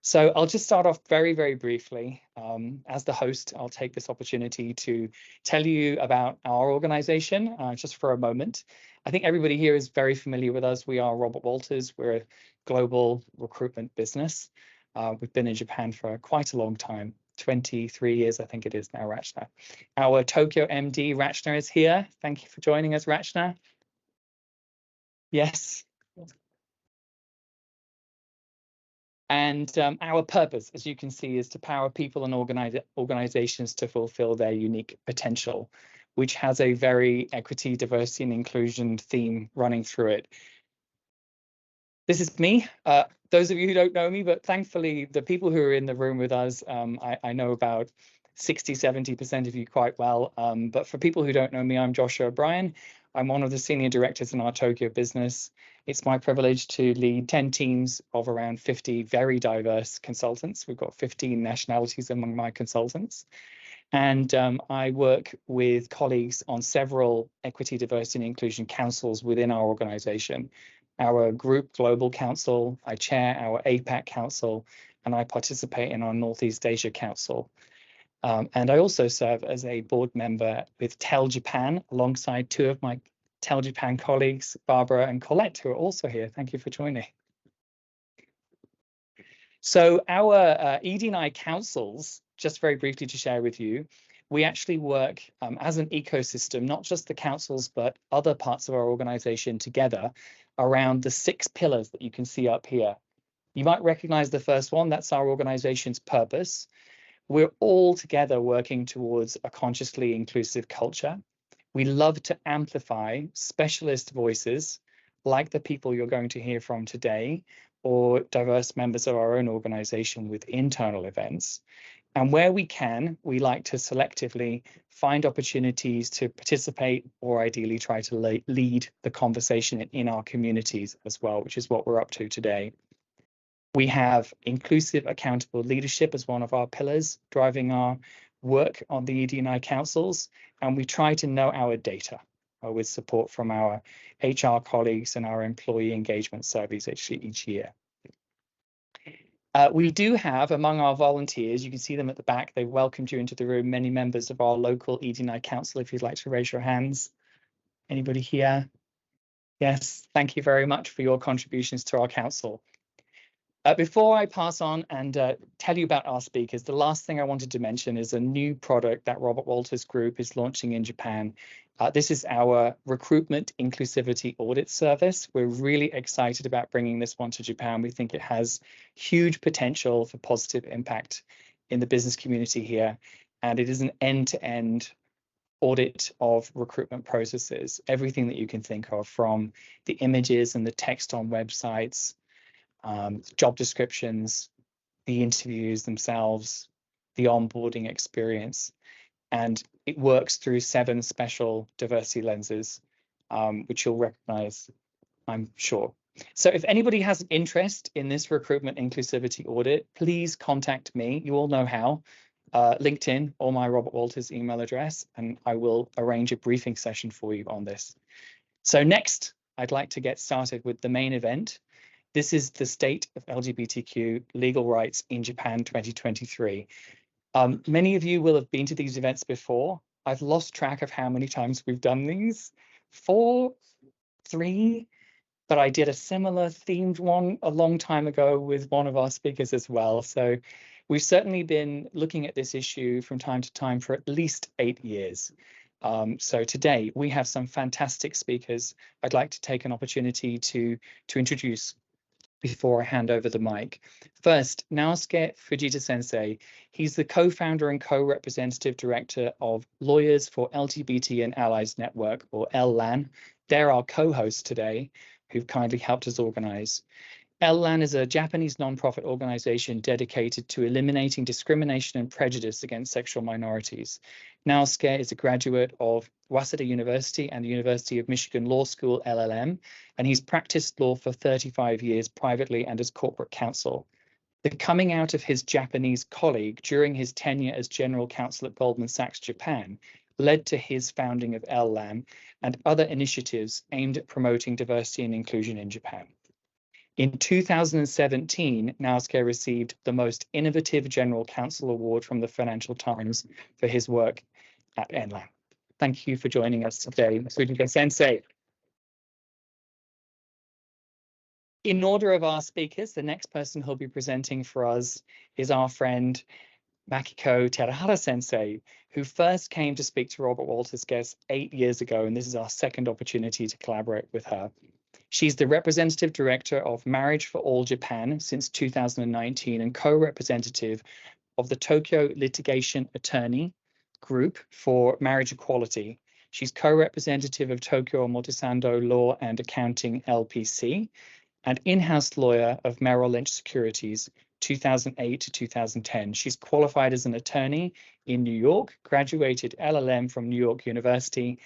So I'll just start off very, very briefly. As the host, I'll take this opportunity to tell you about our organization just for a moment. I think everybody here is very familiar with us. We are Robert Walters. We're a global recruitment business. We've been in Japan for quite a long time, 23 years, I think it is now, Rachna. Our Tokyo MD, Rachna, is here. Thank you for joining us, Rachna. Yes. And our purpose, as you can see, is to power people and organizations to fulfill their unique potential, which has a very equity, diversity, and inclusion theme running through it. This is me. Those of you who don't know me, but thankfully, the people who are in the room with us, I know about 60, 70% of you quite well. But for people who don't know me, I'm Joshua O'Brien. I'm one of the senior directors in our Tokyo business. It's my privilege to lead 10 teams of around 50 very diverse consultants. We've got 15 nationalities among my consultants. And I work with colleagues on several equity, diversity, and inclusion councils within our organization. Our group global council, I chair our APAC council, and I participate in our Northeast Asia council. And I also serve as a board member with TEL Japan, alongside two of my TEL Japan colleagues, Barbara and Colette, who are also here. Thank you for joining. So our ED&I councils, just very briefly to share with you, we actually work as an ecosystem, not just the councils, but other parts of our organization together around the 6 pillars that you can see up here. You might recognize the first one. That's our organization's purpose. We're all together working towards a consciously inclusive culture. We love to amplify specialist voices like the people you're going to hear from today, or diverse members of our own organization with internal events. And where we can, we like to selectively find opportunities to participate or ideally try to lead the conversation in our communities as well, which is what we're up to today. We have inclusive, accountable leadership as one of our pillars, driving our work on the ED&I councils, and we try to know our data with support from our HR colleagues and our employee engagement surveys each year. We do have, among our volunteers, you can see them at the back, they've welcomed you into the room, many members of our local ED&I council. If you'd like to raise your hands. Anybody here? Yes, thank you very much for your contributions to our council. Before I pass on and tell you about our speakers, the last thing I wanted to mention is a new product that Robert Walters Group is launching in Japan. This is our recruitment inclusivity audit service. We're really excited about bringing this one to Japan. We think it has huge potential for positive impact in the business community here. And it is an end-to-end audit of recruitment processes, everything that you can think of, from the images and the text on websites, job descriptions, the interviews themselves, the onboarding experience, and it works through 7 special diversity lenses, which you'll recognize, I'm sure. So if anybody has an interest in this recruitment inclusivity audit, please contact me. You all know how, LinkedIn or my Robert Walters email address, and I will arrange a briefing session for you on this. So next, I'd like to get started with the main event. This is the State of LGBTQ Legal Rights in Japan 2023. Many of you will have been to these events before. I've lost track of how many times we've done these. 4, 3, but I did a similar themed one a long time ago with one of our speakers as well. So we've certainly been looking at this issue from time to time for at least 8 years. So today we have some fantastic speakers I'd like to take an opportunity to introduce before I hand over the mic. First, Naosuke Fujita-sensei. He's the co-founder and co-representative director of Lawyers for LGBT and Allies Network, or LLAN. They're our co-hosts today, who've kindly helped us organize. LLAN is a Japanese nonprofit organization dedicated to eliminating discrimination and prejudice against sexual minorities. Naosuke is a graduate of Waseda University and the University of Michigan Law School, LLM, and he's practiced law for 35 years privately and as corporate counsel. The coming out of his Japanese colleague during his tenure as general counsel at Goldman Sachs Japan led to his founding of LLAN and other initiatives aimed at promoting diversity and inclusion in Japan. In 2017, Nauske received the Most Innovative General Counsel Award from the Financial Times for his work at NLAM. Thank you for joining us today, Sujita Sensei. In order of our speakers, the next person who'll be presenting for us is our friend Makiko Terahara Sensei, who first came to speak to Robert Walters Guest 8 years ago, and this is our second opportunity to collaborate with her. She's the representative director of Marriage for All Japan since 2019 and co-representative of the Tokyo Litigation Attorney Group for Marriage Equality. She's co-representative of Tokyo Motisando Law and Accounting LPC and in-house lawyer of Merrill Lynch Securities 2008 to 2010. She's qualified as an attorney in New York, graduated LLM from New York University,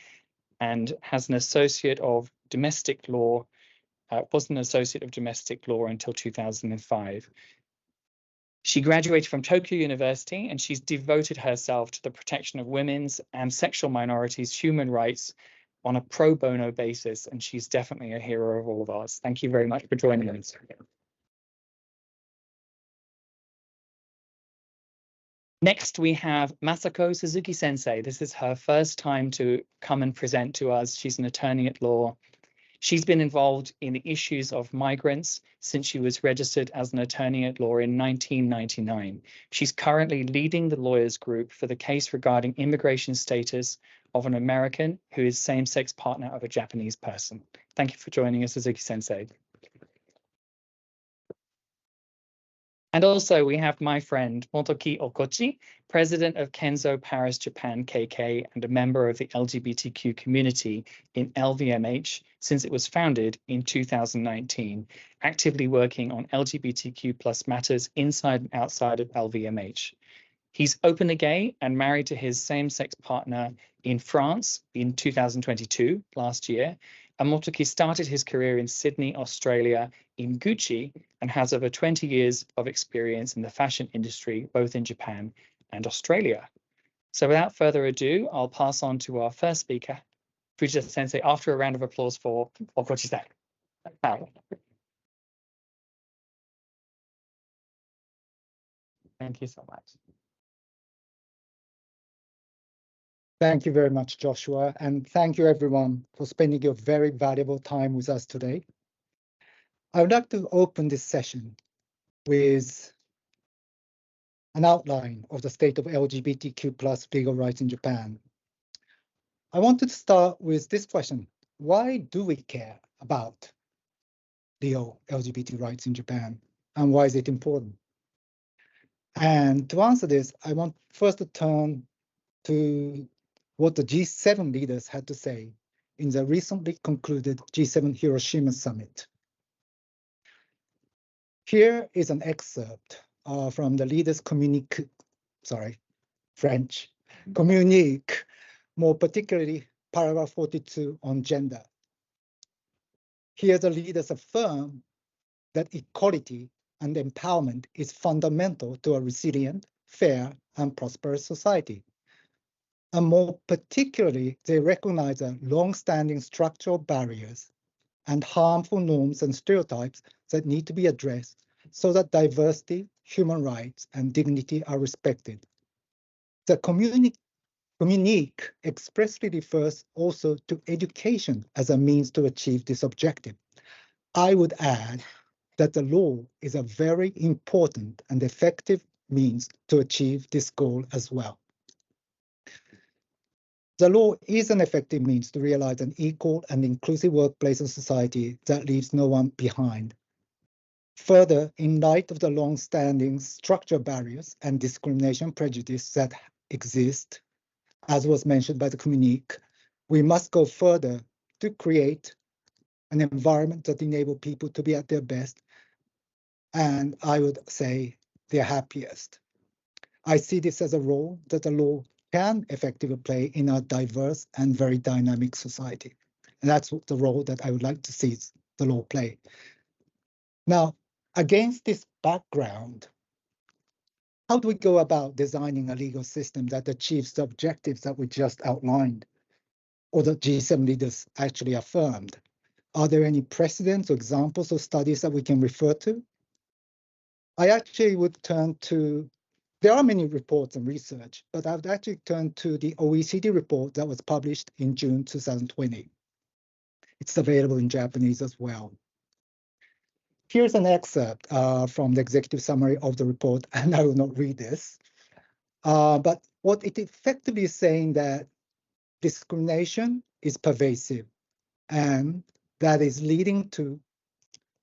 and has an associate of domestic law, was an associate of domestic law until 2005. She graduated from Tokyo University, and she's devoted herself to the protection of women's and sexual minorities' human rights on a pro bono basis, and she's definitely a hero of all of ours. Thank you very much for joining us. Next, we have Masako Suzuki Sensei. This is her first time to come and present to us. She's an attorney at law. She's been involved in the issues of migrants since she was registered as an attorney at law in 1999. She's currently leading the lawyers group for the case regarding immigration status of an American who is same-sex partner of a Japanese person. Thank you for joining us, Suzuki Sensei. And also we have my friend Motoki Okochi, president of Kenzo Paris Japan KK and a member of the LGBTQ community in LVMH since it was founded in 2019, actively working on LGBTQ plus matters inside and outside of LVMH. He's openly gay and married to his same-sex partner in France in 2022, last year. And Motoki started his career in Sydney, Australia, in Gucci, and has over 20 years of experience in the fashion industry, both in Japan and Australia. So without further ado, I'll pass on to our first speaker, Fujita Sensei, after a round of applause for Okochi-san. Thank you so much. Thank you very much, Joshua, and thank you everyone for spending your very valuable time with us today. I would like to open this session with an outline of the state of LGBTQ plus legal rights in Japan. I wanted to start with this question: why do we care about legal LGBT rights in Japan, and why is it important? And to answer this, I want first to turn to what the G7 leaders had to say in the recently concluded G7 Hiroshima summit. Here is an excerpt from the leaders' communique, more particularly paragraph 42 on gender. Here the leaders affirm that equality and empowerment is fundamental to a resilient, fair, and prosperous society. And more particularly, they recognize the long-standing structural barriers and harmful norms and stereotypes that need to be addressed so that diversity, human rights, and dignity are respected. The communique expressly refers also to education as a means to achieve this objective. I would add that the law is a very important and effective means to achieve this goal as well. The law is an effective means to realize an equal and inclusive workplace and society that leaves no one behind. Further, in light of the long-standing structural barriers and discrimination prejudice that exist, as was mentioned by the communique, we must go further to create an environment that enables people to be at their best, and I would say their happiest. I see this as a role that the law can effectively play in a diverse and very dynamic society. And that's the role that I would like to see the law play. Now, against this background, how do we go about designing a legal system that achieves the objectives that we just outlined, or the G7 leaders actually affirmed? Are there any precedents or examples of studies that we can refer to? I actually would turn to, there are many reports and research, but I would actually turn to the OECD report that was published in June 2020. It's available in Japanese as well. Here's an excerpt from the executive summary of the report, and I will not read this. But what it effectively is saying that discrimination is pervasive, and that is leading to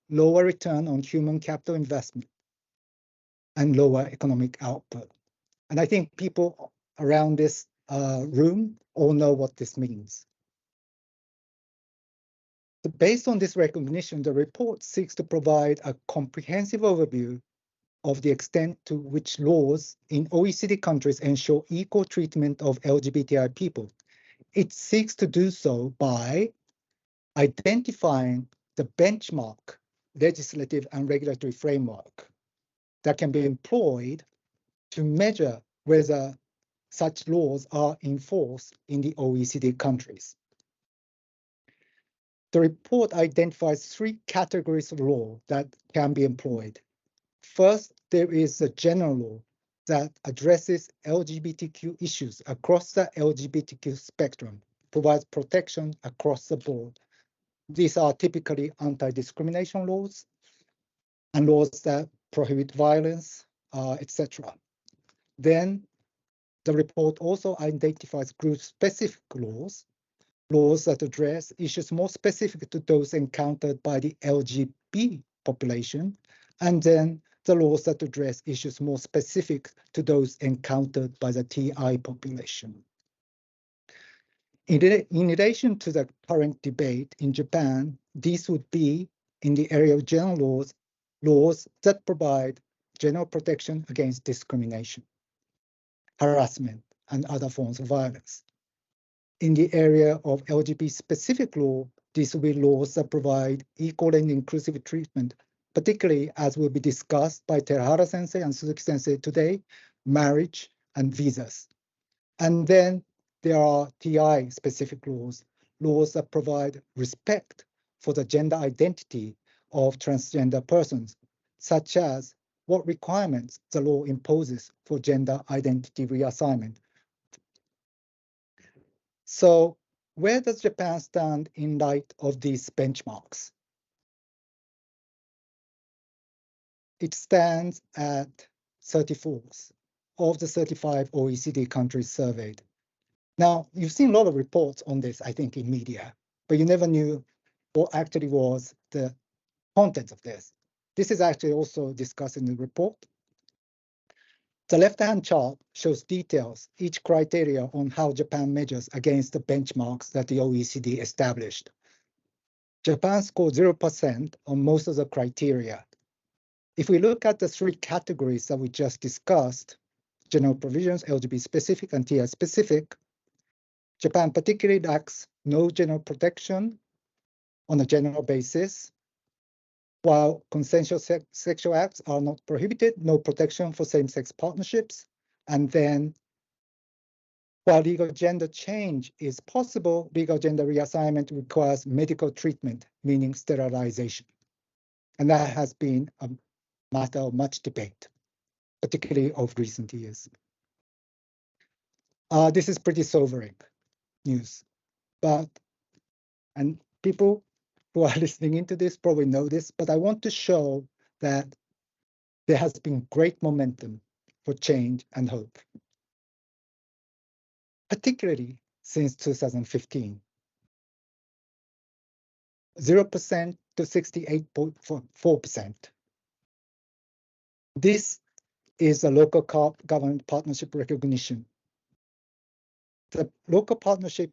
lower return on human capital investment and lower economic output. And I think people around this room all know what this means. So based on this recognition, the report seeks to provide a comprehensive overview of the extent to which laws in OECD countries ensure equal treatment of LGBTI people. It seeks to do so by identifying the benchmark legislative and regulatory framework that can be employed to measure whether such laws are enforced in the OECD countries. The report identifies 3 categories of law that can be employed. First, there is a general law that addresses LGBTQ issues across the LGBTQ spectrum, provides protection across the board. These are typically anti-discrimination laws and laws that prohibit violence, etc. Then the report also identifies group-specific laws, laws that address issues more specific to those encountered by the LGBT population, and then the laws that address issues more specific to those encountered by the TI population. In addition to the current debate in Japan, these would be in the area of general laws, laws that provide general protection against discrimination, harassment, and other forms of violence. In the area of LGBT-specific law, these will be laws that provide equal and inclusive treatment, particularly as will be discussed by Terahara-sensei and Suzuki-sensei today, marriage and visas. And then there are TI-specific laws, laws that provide respect for the gender identity of transgender persons, such as what requirements the law imposes for gender identity reassignment. So where does Japan stand in light of these benchmarks? It stands at 34th of the 35 OECD countries surveyed. Now, you've seen a lot of reports on this, I think, in media, but you never knew what actually was the content of this. This is actually also discussed in the report. The left-hand chart shows details, each criteria on how Japan measures against the benchmarks that the OECD established. Japan scored 0% on most of the criteria. If we look at the 3 categories that we just discussed, general provisions, LGBT specific and TI specific, Japan particularly lacks no general protection on a general basis, while consensual sexual acts are not prohibited, no protection for same-sex partnerships, and then while legal gender change is possible, legal gender reassignment requires medical treatment, meaning sterilization. And that has been a matter of much debate, particularly of recent years. This is pretty sobering news, and people who are listening into this probably know this, but I want to show that there has been great momentum for change and hope, particularly since 2015. 0% to 68.4%. This is a local government partnership recognition. The local partnership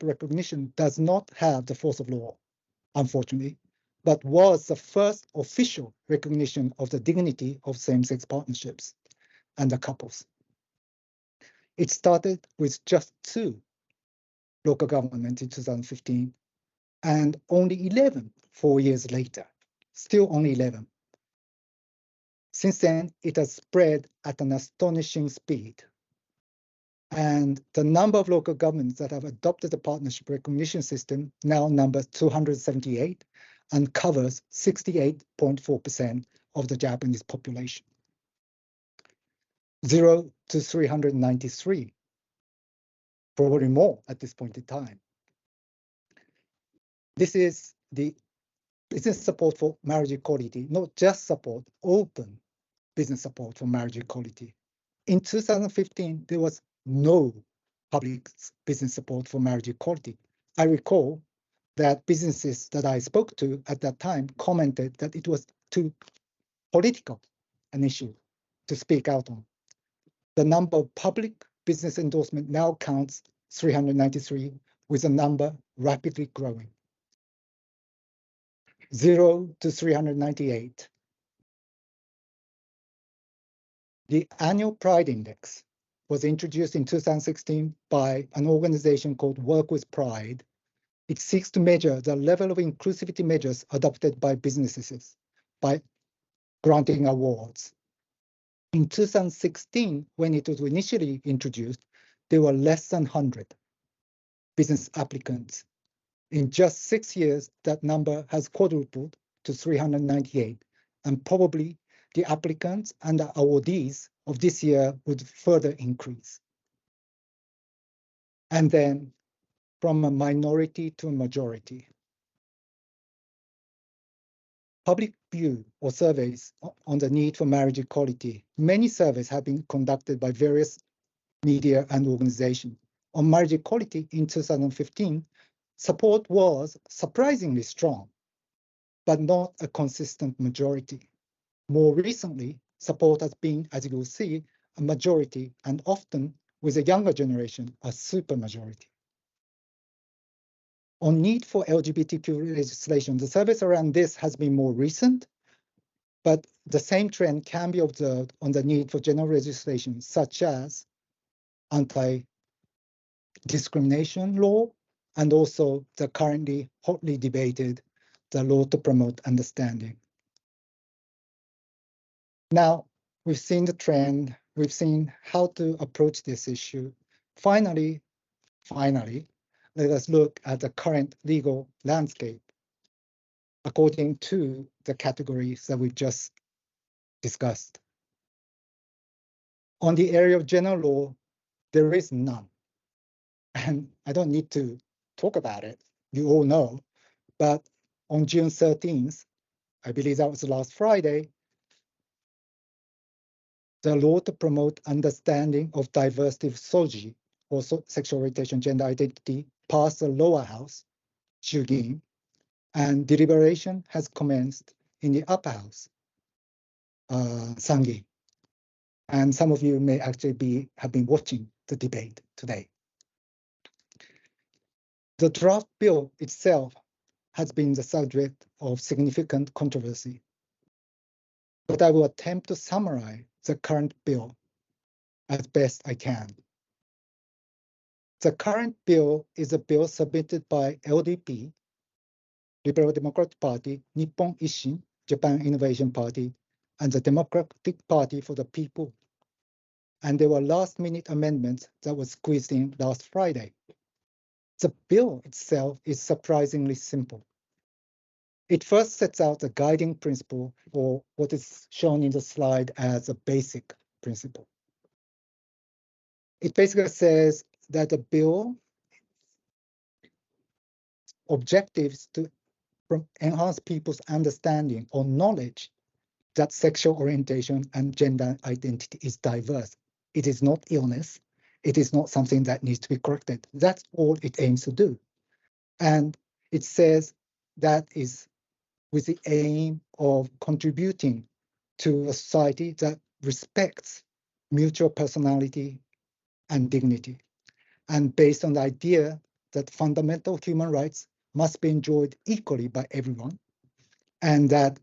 recognition does not have the force of law, unfortunately, but was the first official recognition of the dignity of same-sex partnerships and the couples. It started with just 2 local governments in 2015, and only 11 4 years later, still only 11. Since then, it has spread at an astonishing speed. And the number of local governments that have adopted the partnership recognition system now numbers 278 and covers 68.4% of the Japanese population. 0 to 393, probably more at this point in time. This is the business support for marriage equality, not just support, open business support for marriage equality. In 2015, there was no public business support for marriage equality. I recall that businesses that I spoke to at that time commented that it was too political an issue to speak out on. The number of public business endorsement now counts 393, with the number rapidly growing. 0 to 398. The annual Pride Index was introduced in 2016 by an organization called Work with Pride. It seeks to measure the level of inclusivity measures adopted by businesses by granting awards. In 2016, when it was initially introduced, there were less than 100 business applicants. In just 6 years, that number has quadrupled to 398, and probably the applicants and the awardees of this year would further increase. And then from a minority to a majority. Public view or surveys on the need for marriage equality. Many surveys have been conducted by various media and organizations. On marriage equality in 2015, support was surprisingly strong, but not a consistent majority. More recently, support has been, as you will see, a majority, and often with a younger generation, a supermajority. On need for LGBTQ legislation, the surveys around this has been more recent, but the same trend can be observed on the need for general legislation, such as anti-discrimination law, and also the currently hotly debated the law to promote understanding. Now, we've seen the trend, we've seen how to approach this issue. Finally, let us look at the current legal landscape according to the categories that we've just discussed. On the area of general law, there is none. And I don't need to talk about it, you all know. But on June 13th, I believe that was last Friday, the law to promote understanding of diversity of SOGI, or sexual orientation, gender identity, passed the lower house, Shugin, and deliberation has commenced in the upper house, Sangin. And some of you may actually have been watching the debate today. The draft bill itself has been the subject of significant controversy, but I will attempt to summarize the current bill as best I can. The current bill is a bill submitted by LDP, Liberal Democratic Party, Nippon Ishin, Japan Innovation Party, and the Democratic Party for the People. And there were last-minute amendments that were squeezed in last Friday. The bill itself is surprisingly simple. It first sets out a guiding principle, or what is shown in the slide as a basic principle. It basically says that the bill objectives to enhance people's understanding or knowledge that sexual orientation and gender identity is diverse. It is not illness. It is not something that needs to be corrected. That's all it aims to do. And it says that is with the aim of contributing to a society that respects mutual personality and dignity, and based on the idea that fundamental human rights must be enjoyed equally by everyone, and that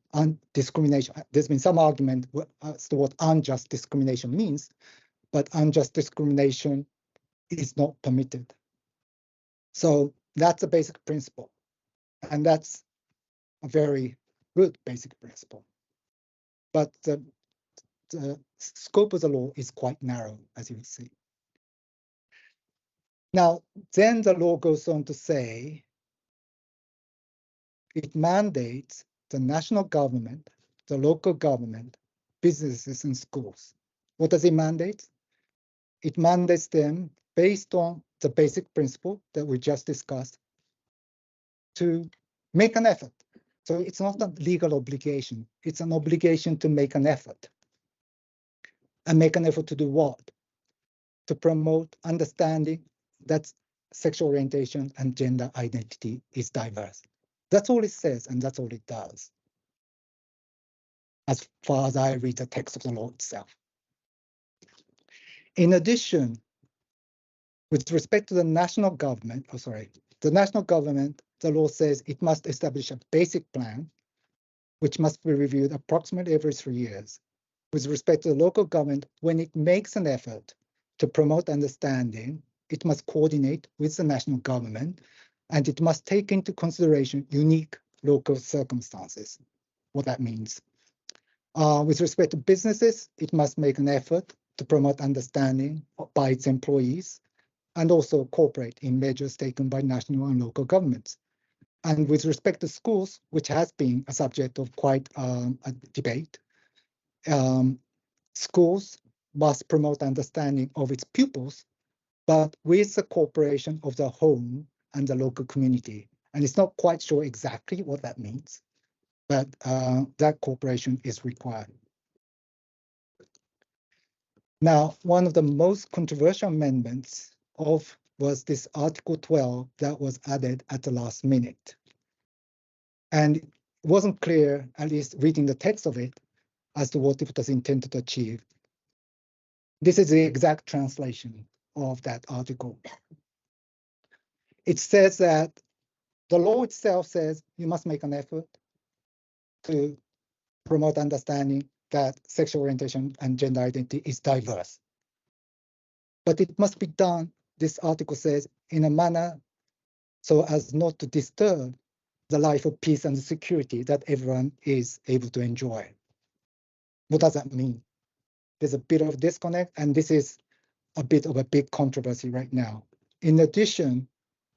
discrimination, there's been some argument as to what unjust discrimination means, but unjust discrimination is not permitted. So that's a basic principle, and that's a very good basic principle. But the scope of the law is quite narrow, as you see. Now, then the law goes on to say it mandates the national government, the local government, businesses, and schools. What does it mandate? It mandates them based on the basic principle that we just discussed to make an effort. So it's not a legal obligation. It's an obligation to make an effort. And make an effort to do what? To promote understanding that sexual orientation and gender identity is diverse. That's all it says, and that's all it does, as far as I read the text of the law itself. In addition, with respect to the national government, the law says it must establish a basic plan, which must be reviewed approximately every 3 years. With respect to the local government, when it makes an effort to promote understanding, it must coordinate with the national government, and it must take into consideration unique local circumstances, what that means. With respect to businesses, it must make an effort to promote understanding by its employees and also cooperate in measures taken by national and local governments. And with respect to schools, which has been a subject of quite a debate, schools must promote understanding of its pupils, but with the cooperation of the home and the local community. And it's not quite sure exactly what that means, but that cooperation is required. Now, one of the most controversial amendments was this Article 12 that was added at the last minute. And it wasn't clear, at least reading the text of it, as to what it was intended to achieve. This is the exact translation of that article. It says that the law itself says you must make an effort to promote understanding that sexual orientation and gender identity is diverse. But it must be done, this article says, in a manner so as not to disturb the life of peace and security that everyone is able to enjoy. What does that mean? There's a bit of disconnect, and this is a bit of a big controversy right now. In addition,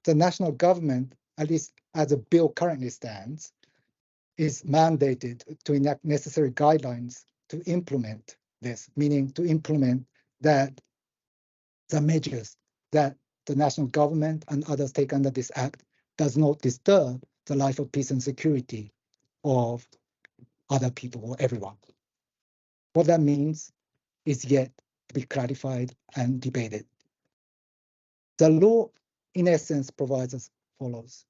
the national government, at least as a bill currently stands, is mandated to enact necessary guidelines to implement this, meaning to implement that the measures that the national government and others take under this act does not disturb the life of peace and security of other people or everyone. What that means is yet to be clarified and debated. The law, in essence, provides as follows.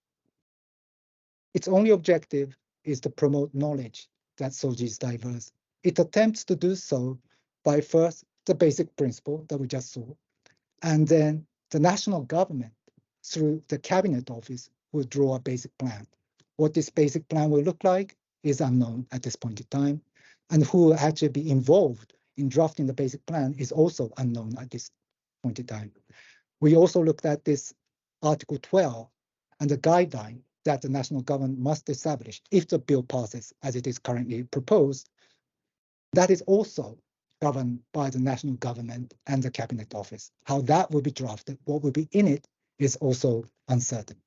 Its only objective is to promote knowledge that SOGI is diverse. It attempts to do so by first the basic principle that we just saw, and then the national government, through the cabinet office, will draw a basic plan. What this basic plan will look like is unknown at this point in time, and who will actually be involved in drafting the basic plan is also unknown at this point in time. We also looked at this Article 12 and the guideline that the national government must establish if the bill passes as it is currently proposed. That is also governed by the national government and the cabinet office. How that will be drafted, what will be in it, is also uncertain.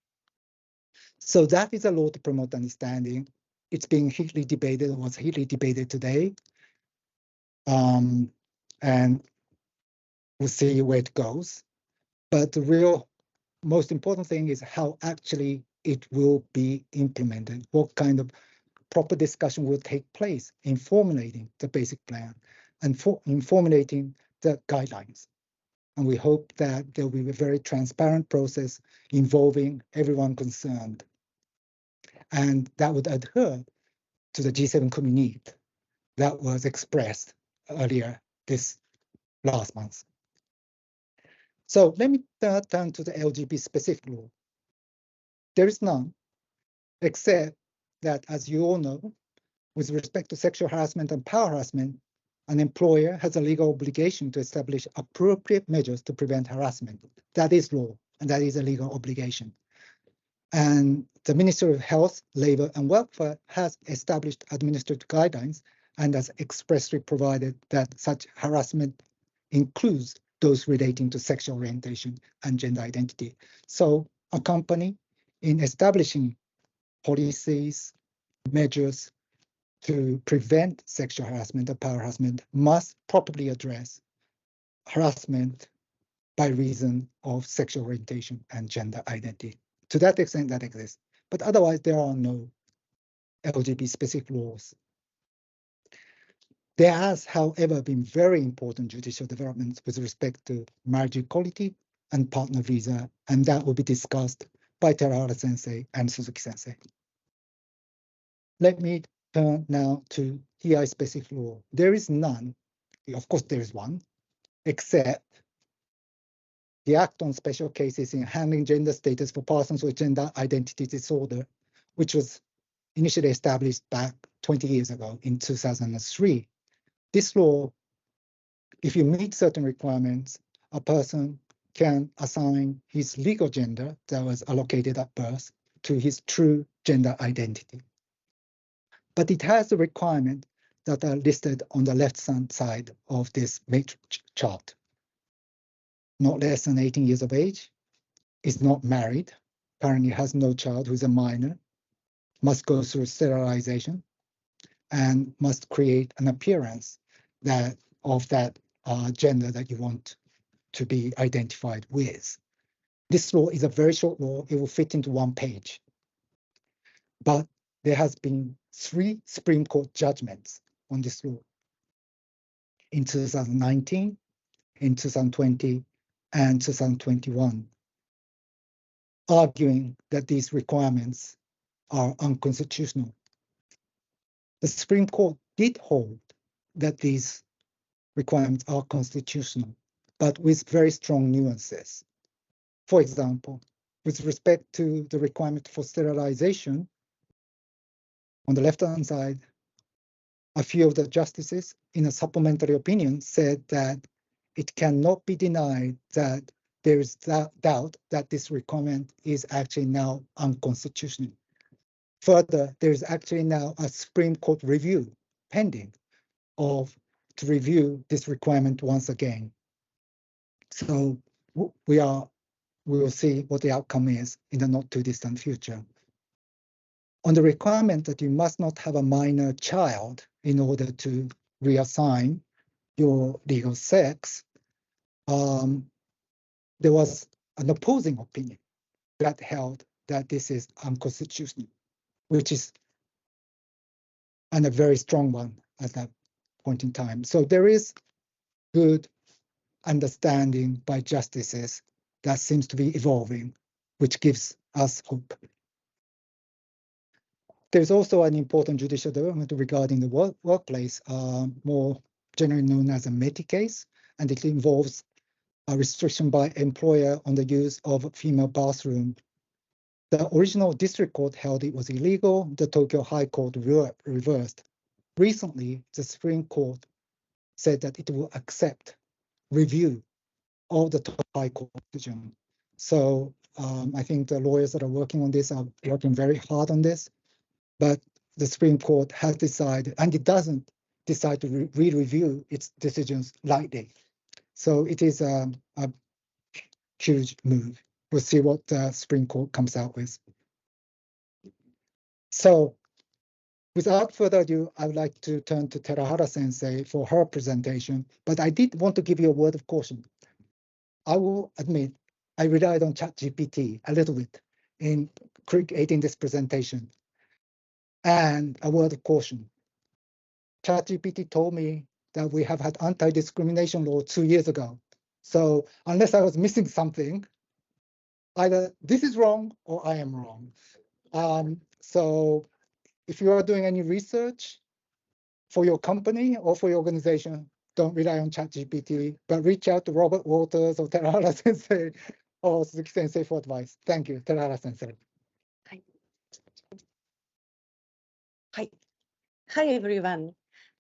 So that is a law to promote understanding. It's being hotly debated, or was hotly debated today. And we'll see where it goes. But the real most important thing is how actually it will be implemented. What kind of proper discussion will take place in formulating the basic plan and in formulating the guidelines. And we hope that there will be a very transparent process involving everyone concerned. And that would adhere to the G7 communique that was expressed earlier this last month. So let me turn to the LGBT specific law. There is none, except that, as you all know, with respect to sexual harassment and power harassment, an employer has a legal obligation to establish appropriate measures to prevent harassment. That is law, and that is a legal obligation. And the Ministry of Health, Labour and Welfare has established administrative guidelines and has expressly provided that such harassment includes those relating to sexual orientation and gender identity. So a company, in establishing policies, measures to prevent sexual harassment or power harassment, must properly address harassment by reason of sexual orientation and gender identity. To that extent, that exists. But otherwise, there are no LGBT-specific laws. There has, however, been very important judicial developments with respect to marriage equality and partner visa, and that will be discussed by Terahara Sensei and Suzuki Sensei. Let me turn now to TI-specific law. There is none. Of course, there is one, except the Act on Special Cases in Handling Gender Status for Persons with Gender Identity Disorder, which was initially established back 20 years ago in 2003. This law, if you meet certain requirements, a person can assign his legal gender that was allocated at birth to his true gender identity. But it has the requirement that are listed on the left-hand side of this matrix chart. Not less than 18 years of age, is not married, currently has no child who's a minor, must go through sterilization, and must create an appearance that of that gender that you want to be identified with. This law is a very short law. It will fit into one page. But there has been 3 Supreme Court judgments on this law in 2019, in 2020, and 2021, arguing that these requirements are unconstitutional. The Supreme Court did hold that these requirements are constitutional, but with very strong nuances. For example, with respect to the requirement for sterilization, on the left-hand side, a few of the justices in a supplementary opinion said that it cannot be denied that there is doubt that this requirement is actually now unconstitutional. Further, there is actually now a Supreme Court review pending to review this requirement once again. So we will see what the outcome is in the not too distant future. On the requirement that you must not have a minor child in order to reassign your legal sex, there was an opposing opinion that held that this is unconstitutional, which is a very strong one at that point in time. So there is good understanding by justices that seems to be evolving, which gives us hope. There's also an important judicial development regarding the workplace, more generally known as a METI case, and it involves a restriction by employer on the use of female bathroom. The original district court held it was illegal. The Tokyo High Court reversed. Recently, the Supreme Court said that it will accept review of the Tokyo High Court decision. So I think the lawyers that are working on this are working very hard on this. But the Supreme Court has decided, and it doesn't decide to re-review its decisions lightly. So it is a huge move. We'll see what the Supreme Court comes out with. So without further ado, I would like to turn to Terahara Sensei for her presentation, but I did want to give you a word of caution. I will admit I relied on ChatGPT a little bit in creating this presentation. And a word of caution. ChatGPT told me that we have had anti-discrimination law 2 years ago. So unless I was missing something, either this is wrong or I am wrong. So if you are doing any research for your company or for your organization, don't rely on ChatGPT, but reach out to Robert Walters or Terahara Sensei or Suzuki Sensei for advice. Thank you, Terahara Sensei. Hi, everyone.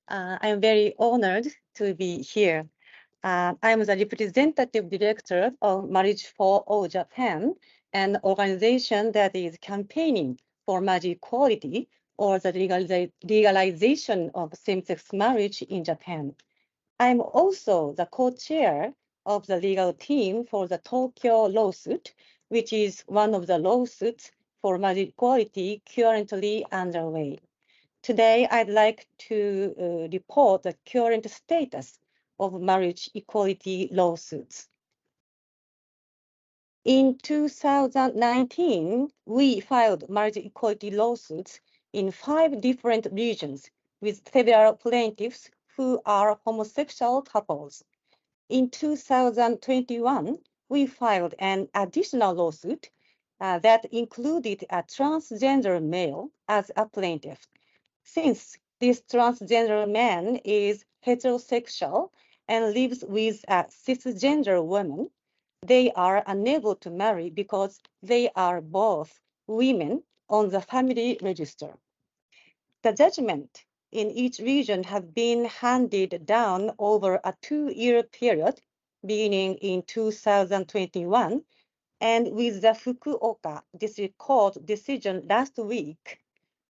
I am very honored to be here. I am the representative director of Marriage for All Japan, an organization that is campaigning for marriage equality or the legalization of same-sex marriage in Japan. I am also the co-chair of the legal team for the Tokyo lawsuit, which is one of the lawsuits for marriage equality currently underway. Today, I'd like to report the current status of marriage equality lawsuits. In 2019, we filed marriage equality lawsuits in 5 different regions with several plaintiffs who are homosexual couples. In 2021, we filed an additional lawsuit that included a transgender male as a plaintiff. Since this transgender man is heterosexual and lives with a cisgender woman, they are unable to marry because they are both women on the family register. The judgment in each region have been handed down over a 2-year period, beginning in 2021, and with the Fukuoka District Court decision last week,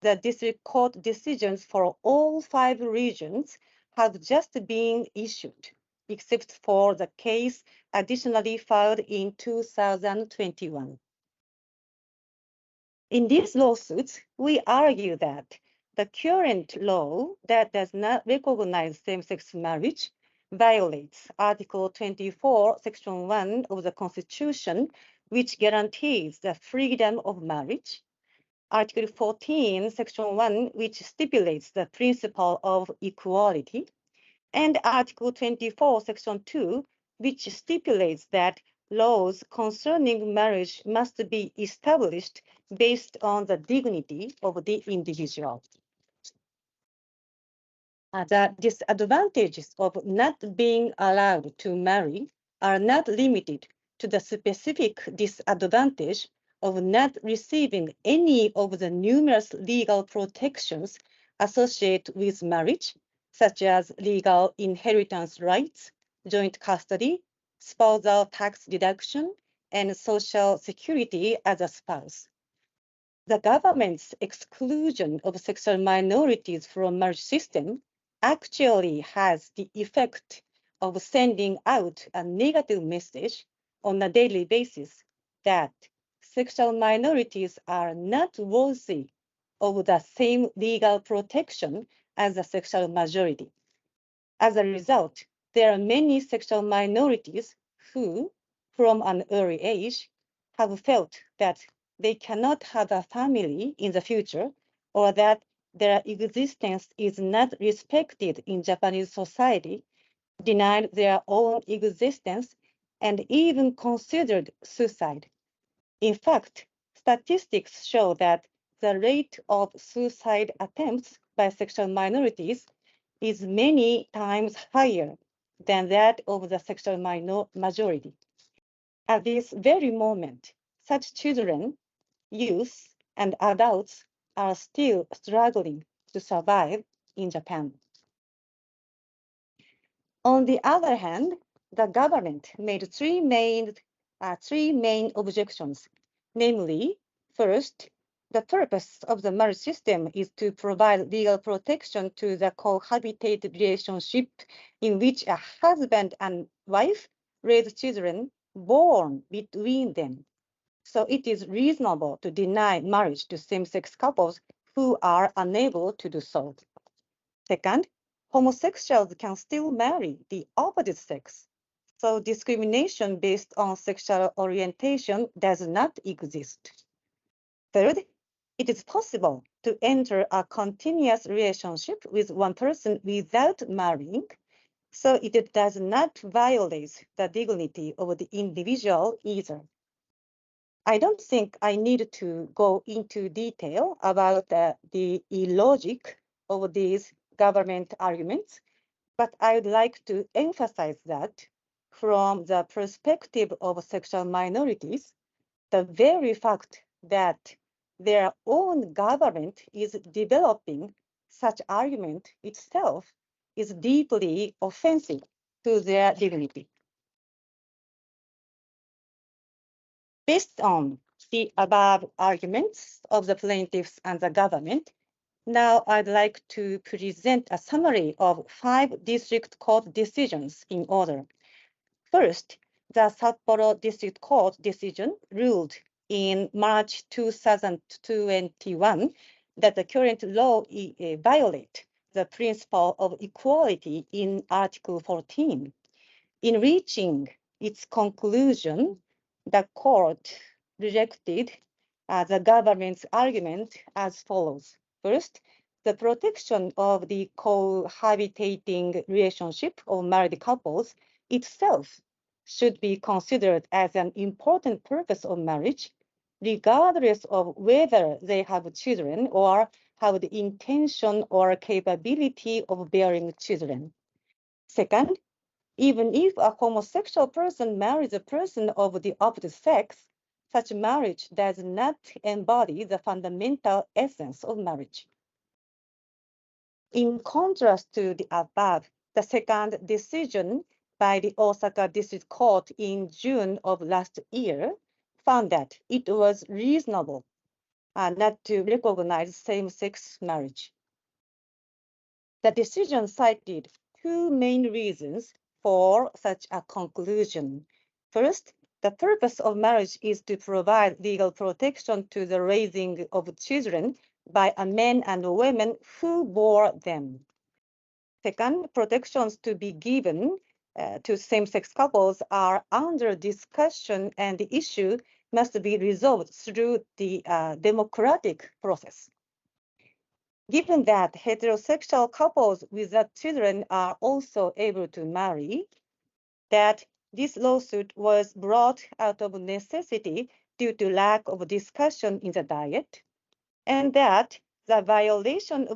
the District Court decisions for all 5 regions have just been issued, except for the case additionally filed in 2021. In these lawsuits, we argue that the current law that does not recognize same-sex marriage violates Article 24, Section 1 of the Constitution, which guarantees the freedom of marriage, Article 14, Section 1, which stipulates the principle of equality, and Article 24, Section 2, which stipulates that laws concerning marriage must be established based on the dignity of the individual. The disadvantages of not being allowed to marry are not limited to the specific disadvantage of not receiving any of the numerous legal protections associated with marriage, such as legal inheritance rights, joint custody, spousal tax deduction, and social security as a spouse. The government's exclusion of sexual minorities from marriage system actually has the effect of sending out a negative message on a daily basis that sexual minorities are not worthy of the same legal protection as the sexual majority. As a result, there are many sexual minorities who, from an early age, have felt that they cannot have a family in the future, or that their existence is not respected in Japanese society, denied their own existence, and even considered suicide. In fact, statistics show that the rate of suicide attempts by sexual minorities is many times higher than that of the sexual majority. At this very moment, such children, youth, and adults are still struggling to survive in Japan. On the other hand, the government made three main objections, namely, first, the purpose of the marriage system is to provide legal protection to the cohabitated relationship in which a husband and wife raise children born between them. So it is reasonable to deny marriage to same-sex couples who are unable to do so. Second, homosexuals can still marry the opposite sex. So discrimination based on sexual orientation does not exist. Third, it is possible to enter a continuous relationship with one person without marrying, so it does not violate the dignity of the individual either. I don't think I need to go into detail about the illogic of these government arguments, but I would like to emphasize that from the perspective of sexual minorities, the very fact that their own government is developing such argument itself is deeply offensive to their dignity. Based on the above arguments of the plaintiffs and the government, now I'd like to present a summary of 5 district court decisions in order. First, the Sapporo District Court decision ruled in March 2021 that the current law violates the principle of equality in Article 14. In reaching its conclusion, the court rejected the government's argument as follows. First, the protection of the cohabitating relationship of married couples itself should be considered as an important purpose of marriage, regardless of whether they have children or have the intention or capability of bearing children. Second, even if a homosexual person marries a person of the opposite sex, such marriage does not embody the fundamental essence of marriage. In contrast to the above, the second decision by the Osaka District Court in June of last year found that it was reasonable not to recognize same-sex marriage. The decision cited two main reasons for such a conclusion. First, the purpose of marriage is to provide legal protection to the raising of children by a man and women who bore them. Second, protections to be given to same-sex couples are under discussion and the issue must be resolved through the democratic process. Given that heterosexual couples without children are also able to marry, that this lawsuit was brought out of necessity due to lack of discussion in the Diet, and that the violation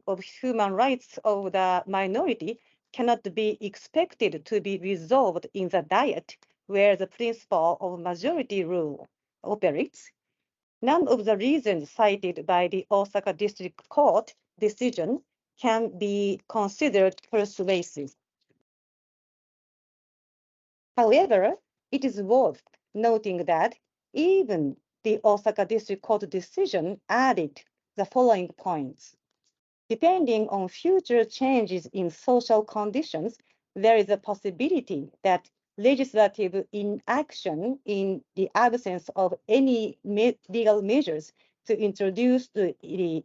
of human rights of the minority cannot be expected to be resolved in the Diet, where the principle of majority rule operates. None of the reasons cited by the Osaka District Court decision can be considered persuasive. However, it is worth noting that even the Osaka District Court decision added the following points. Depending on future changes in social conditions, there is a possibility that legislative inaction in the absence of any legal measures to introduce the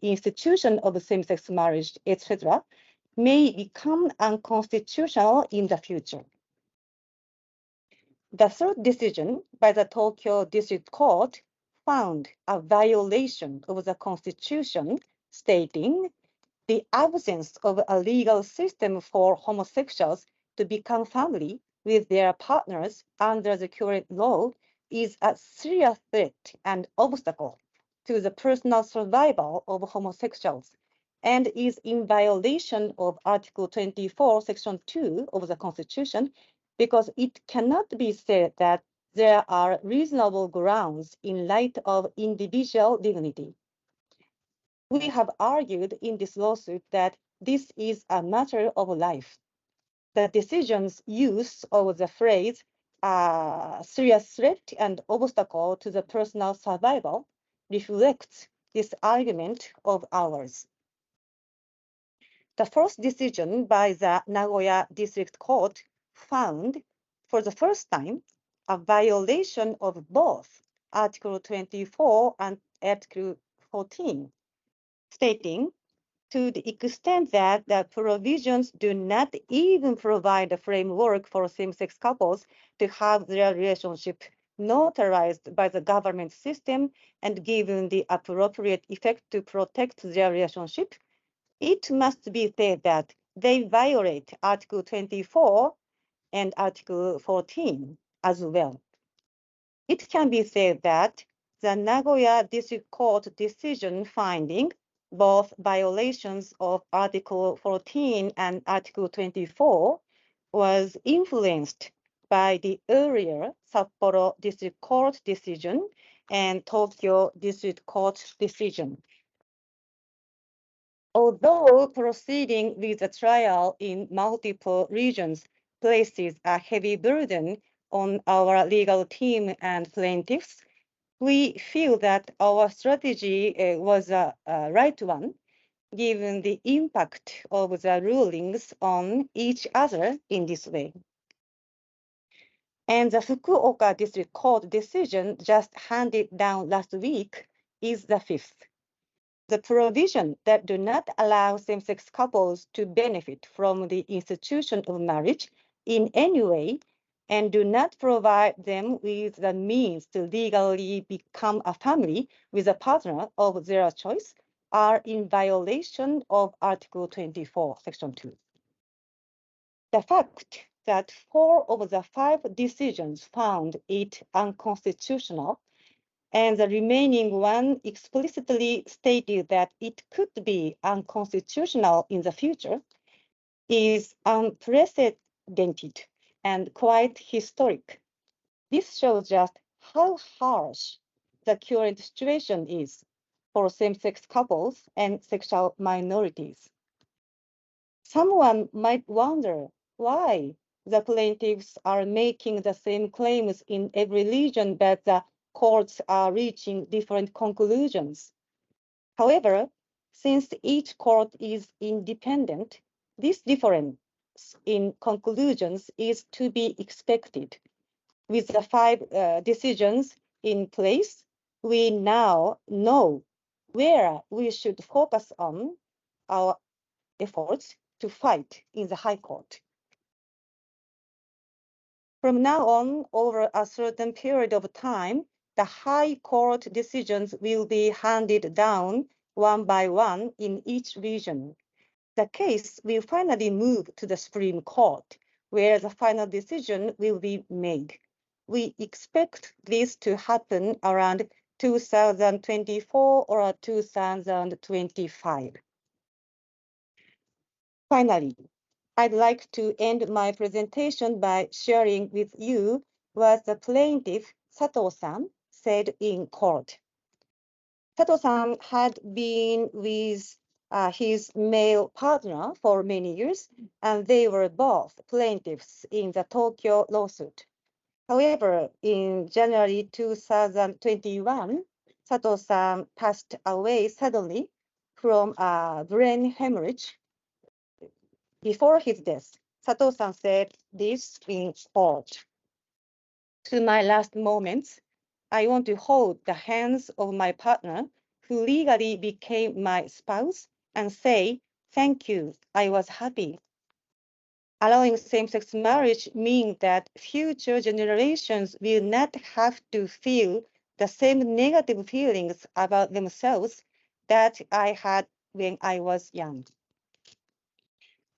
institution of same-sex marriage, etc., may become unconstitutional in the future. The third decision by the Tokyo District Court found a violation of the Constitution, stating the absence of a legal system for homosexuals to become family with their partners under the current law is a serious threat and obstacle to the personal survival of homosexuals and is in violation of Article 24, Section 2 of the Constitution, because it cannot be said that there are reasonable grounds in light of individual dignity. We have argued in this lawsuit that this is a matter of life. The decision's use of the phrase serious threat and obstacle to the personal survival reflects this argument of ours. The first decision by the Nagoya District Court found, for the first time, a violation of both Article 24 and Article 14, stating, to the extent that the provisions do not even provide a framework for same-sex couples to have their relationship notarized by the government system and given the appropriate effect to protect their relationship, it must be said that they violate Article 24 and Article 14 as well. It can be said that the Nagoya District Court decision finding both violations of Article 14 and Article 24 was influenced by the earlier Sapporo District Court decision and Tokyo District Court decision. Although proceeding with a trial in multiple regions places a heavy burden on our legal team and plaintiffs, we feel that our strategy was a right one, given the impact of the rulings on each other in this way. And the Fukuoka District Court decision just handed down last week is the fifth. The provision that do not allow same-sex couples to benefit from the institution of marriage in any way and do not provide them with the means to legally become a family with a partner of their choice are in violation of Article 24, Section 2. The fact that 4 of the 5 decisions found it unconstitutional and the remaining one explicitly stated that it could be unconstitutional in the future is unprecedented and quite historic. This shows just how harsh the current situation is for same-sex couples and sexual minorities. Someone might wonder why the plaintiffs are making the same claims in every region, but the courts are reaching different conclusions. However, since each court is independent, this difference in conclusions is to be expected. With the 5 decisions in place, we now know where we should focus on our efforts to fight in the High Court. From now on, over a certain period of time, the High Court decisions will be handed down one by one in each region. The case will finally move to the Supreme Court, where the final decision will be made. We expect this to happen around 2024 or 2025. Finally, I'd like to end my presentation by sharing with you what the plaintiff, Sato-san, said in court. Sato-san had been with his male partner for many years, and they were both plaintiffs in the Tokyo lawsuit. However, in January 2021, Sato-san passed away suddenly from a brain hemorrhage. Before his death, Sato-san said this in court. To my last moments, I want to hold the hands of my partner who legally became my spouse and say, thank you, I was happy. Allowing same-sex marriage means that future generations will not have to feel the same negative feelings about themselves that I had when I was young.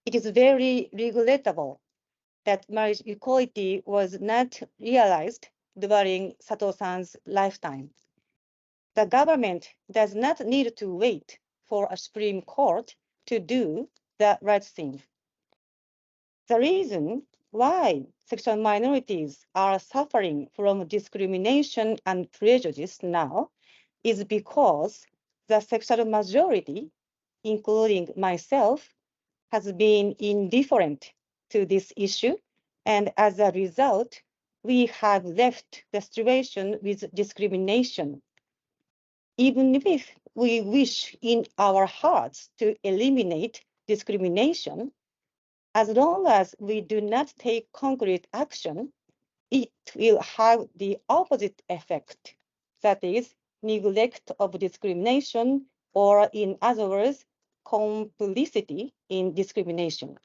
It is very regrettable that marriage equality was not realized during Sato-san's lifetime. The government does not need to wait for a Supreme Court to do the right thing. The reason why sexual minorities are suffering from discrimination and prejudice now is because the sexual majority, including myself, has been indifferent to this issue, and as a result, we have left the situation with discrimination. Even if we wish in our hearts to eliminate discrimination, as long as we do not take concrete action, it will have the opposite effect, that is, neglect of discrimination, or in other words, complicity in discrimination.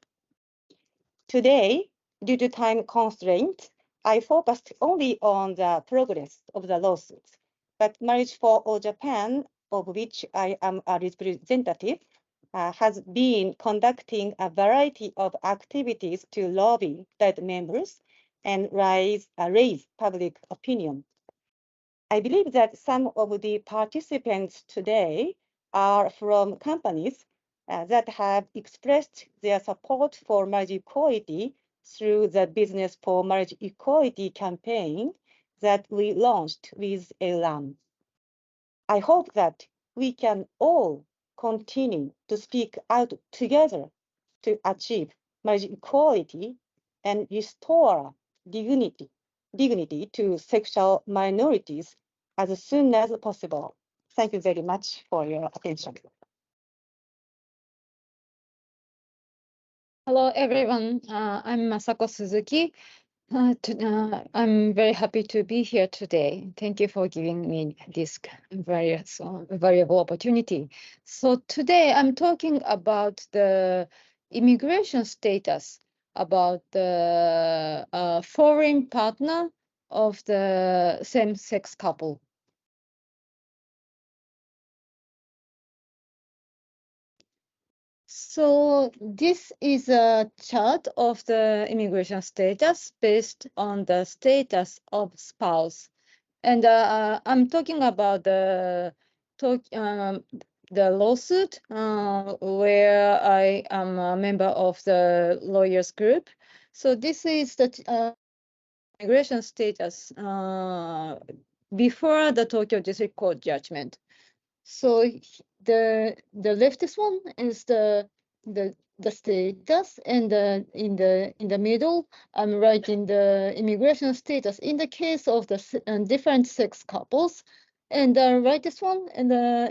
Today, due to time constraints, I focused only on the progress of the lawsuits, but Marriage for All Japan, of which I am a representative, has been conducting a variety of activities to lobby that members and raise public opinion. I believe that some of the participants today are from companies that have expressed their support for marriage equality through the Business for Marriage Equality campaign that we launched with Elan. I hope that we can all continue to speak out together to achieve marriage equality and restore dignity to sexual minorities as soon as possible. Thank you very much for your attention. Hello, everyone. I'm Masako Suzuki. I'm very happy to be here today. Thank you for giving me this valuable opportunity. So today I'm talking about the immigration status, about the foreign partner of the same-sex couple. So this is a chart of the immigration status based on the status of spouse. And I'm talking about the lawsuit where I am a member of the lawyers group. So this is the immigration status before the Tokyo District Court judgment. So the leftist one is the status, and in the middle, I'm writing the immigration status in the case of the different sex couples, and the rightist one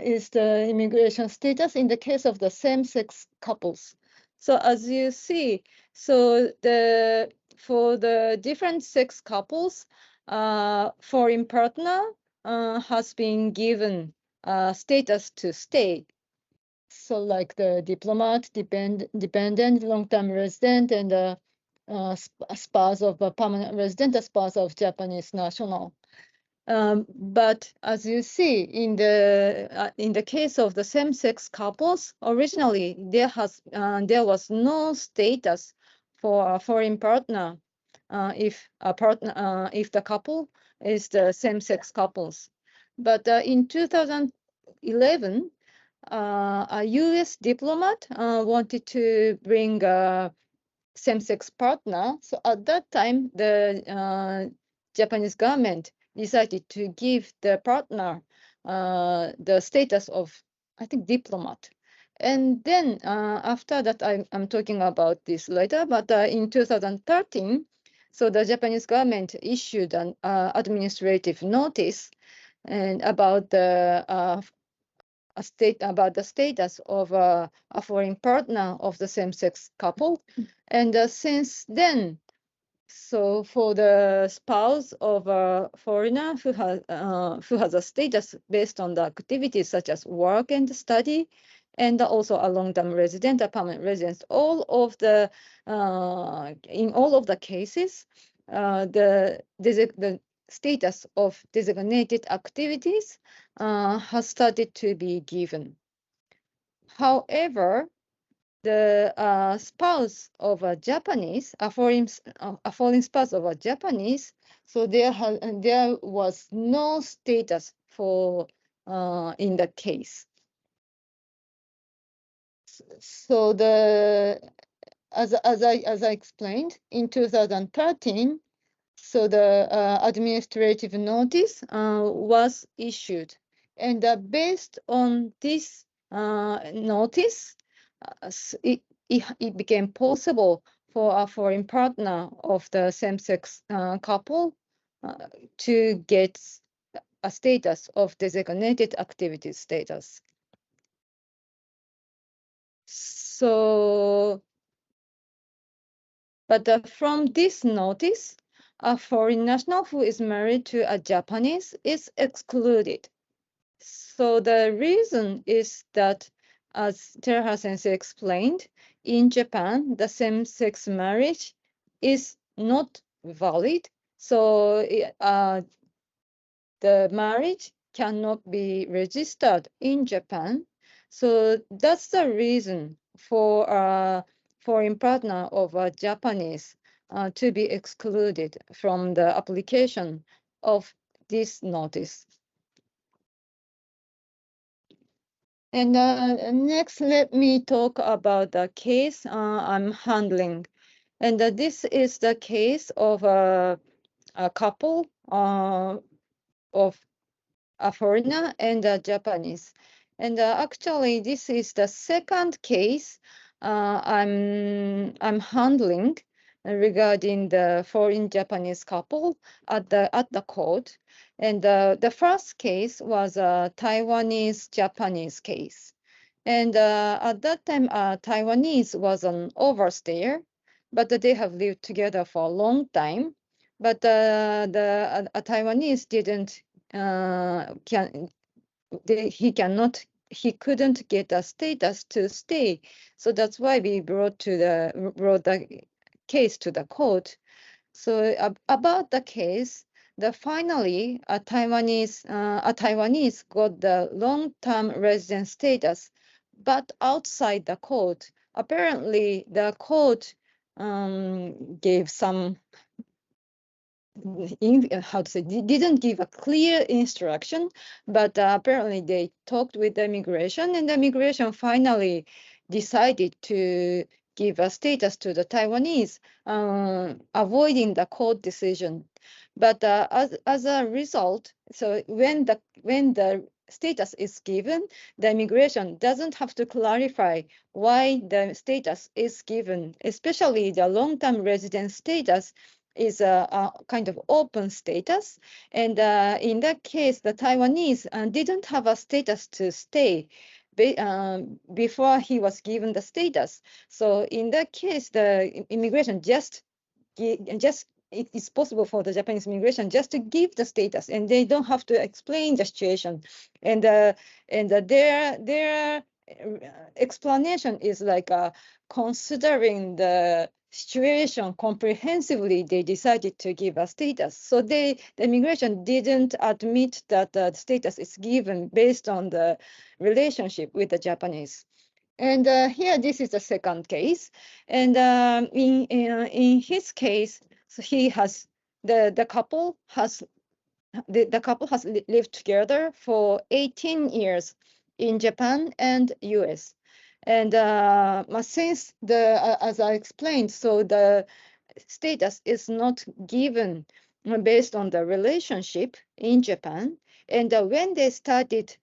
is the immigration status in the case of the same-sex couples. So as you see, so for the different sex couples, foreign partner has been given status to stay. So like the diplomat, dependent, long-term resident, and a spouse of a permanent resident, a spouse of Japanese national. But as you see, in the case of the same-sex couples, originally there was no status for a foreign partner if the couple is the same-sex couples. But in 2011, a U.S. diplomat wanted to bring a same-sex partner. So at that time, the Japanese government decided to give the partner the status of, I think, diplomat. And then after that, I'm talking about this later, but in 2013, so the Japanese government issued an administrative notice and about the status of a foreign partner of the same-sex couple. And since then, so for the spouse of a foreigner who has a status based on the activities such as work and study, and also a long-term resident, a permanent resident, in all of the cases, the status of designated activities has started to be given. However, the spouse of a Japanese, a foreign spouse of a Japanese, so there was no status for in the case. So as I explained in 2013, so the administrative notice was issued, and based on this notice, it became possible for a foreign partner of the same-sex couple to get a status of designated activity status. So, but from this notice, a foreign national who is married to a Japanese is excluded. So the reason is that, as Terha Sensei explained, in Japan, the same-sex marriage is not valid. So the marriage cannot be registered in Japan. So that's the reason for a foreign partner of a Japanese to be excluded from the application of this notice. And next, let me talk about the case I'm handling. And this is the case of a couple of a foreigner and a Japanese. And actually, this is the second case I'm handling regarding the foreign Japanese couple at the court. And the first case was a Taiwanese Japanese case. And at that time, Taiwanese was an overstayer, but they have lived together for a long time. but the Taiwanese didn't he couldn't get a status to stay. So that's why we brought the case to the court. So about the case, finally a Taiwanese got the long-term resident status, but outside the court. Apparently, the court gave some didn't give a clear instruction, but apparently they talked with the immigration, and the immigration finally decided to give a status to the Taiwanese, avoiding the court decision. But as a result, so when the status is given, the immigration doesn't have to clarify why the status is given, especially the long-term resident status is a kind of open status. And in that case, the Taiwanese didn't have a status to stay before he was given the status. So in that case, the immigration it is possible for the Japanese immigration just to give the status, and they don't have to explain the situation. And their explanation is like considering the situation comprehensively, they decided to give a status. So the immigration didn't admit that the status is given based on the relationship with the Japanese. And here, this is the second case. And in his case, so he has the couple has lived together for 18 years in Japan and US. And since as I explained, so the status is not given based on the relationship in Japan. And when they started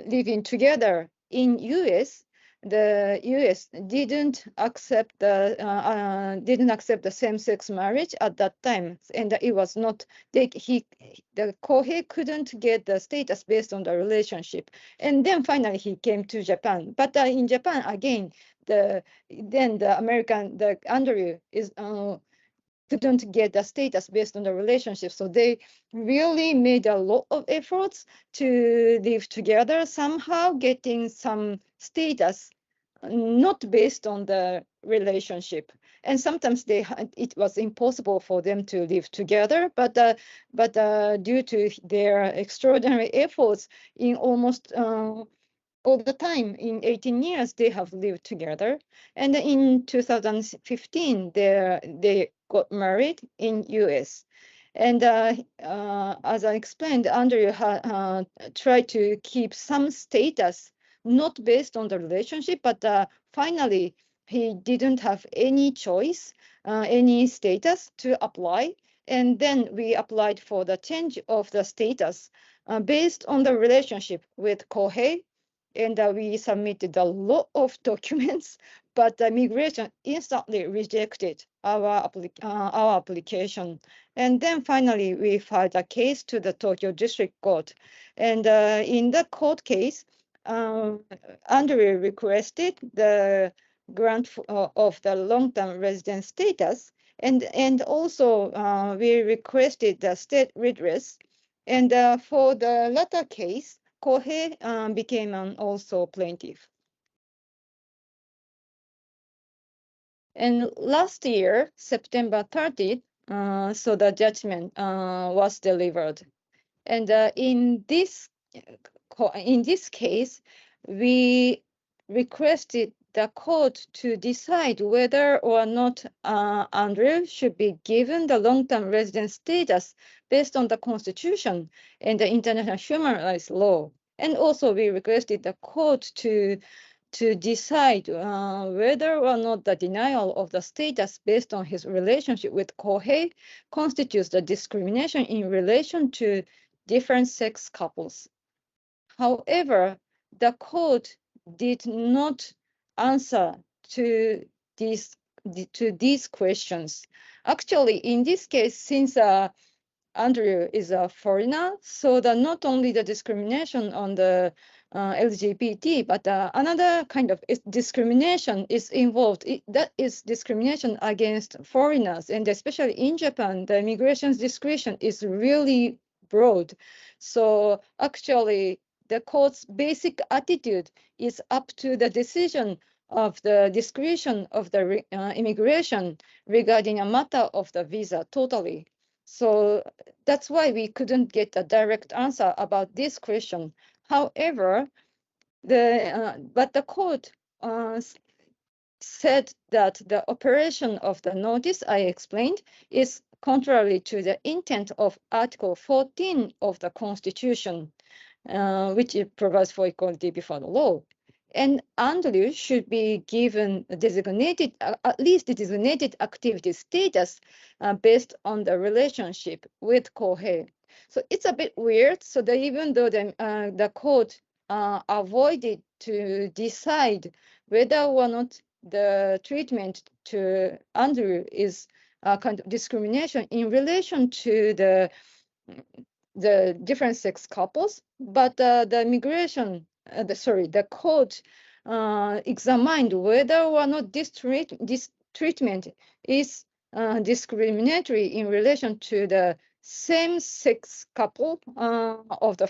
living together in US, the U.S. didn't accept the same-sex marriage at that time, and it was not the Kohei couldn't get the status based on the relationship, and then finally he came to Japan. But in Japan again, the Andrew is couldn't get the status based on the relationship. So they really made a lot of efforts to live together, somehow getting some status not based on the relationship. And sometimes it was impossible for them to live together, but due to their extraordinary efforts in almost all the time, in 18 years, they have lived together. And in 2015, they got married in US. And as I explained, Andrew tried to keep some status, not based on the relationship, but finally, he didn't have any choice, any status to apply. And then we applied for the change of the status based on the relationship with Kohei. And we submitted a lot of documents, but the immigration instantly rejected our application. And then finally, we filed a case to the Tokyo District Court. And in the court case, Andrew requested the grant of the long-term resident status, and also we requested the state redress. And for the latter case, Kohei became an also plaintiff. And last year, September 30th, so the judgment was delivered. And in this case, we requested the court to decide whether or not Andrew should be given the long-term resident status based on the Constitution and the international human rights law. And also we requested the court to decide whether or not the denial of the status based on his relationship with Kohei constitutes the discrimination in relation to different sex couples. However, the court did not answer to these questions. Actually, in this case, since Andrew is a foreigner, so that not only the discrimination on the LGBT, but another kind of discrimination is involved. That is discrimination against foreigners, and especially in Japan, the immigration discretion is really broad. So actually, the court's basic attitude is up to the decision of the discretion of the immigration regarding a matter of the visa totally. So that's why we couldn't get a direct answer about this question. However, but the court said that the operation of the notice I explained is contrary to the intent of Article 14 of the Constitution, which it provides for equality before the law. And Andrew should be given a designated, at least a designated activity status based on the relationship with Kohei. So it's a bit weird. So that even though the court avoided to decide whether or not the treatment to Andrew is a kind of discrimination in relation to the different sex couples, but the immigration, the court examined whether or not this treatment is discriminatory in relation to the same-sex couple of the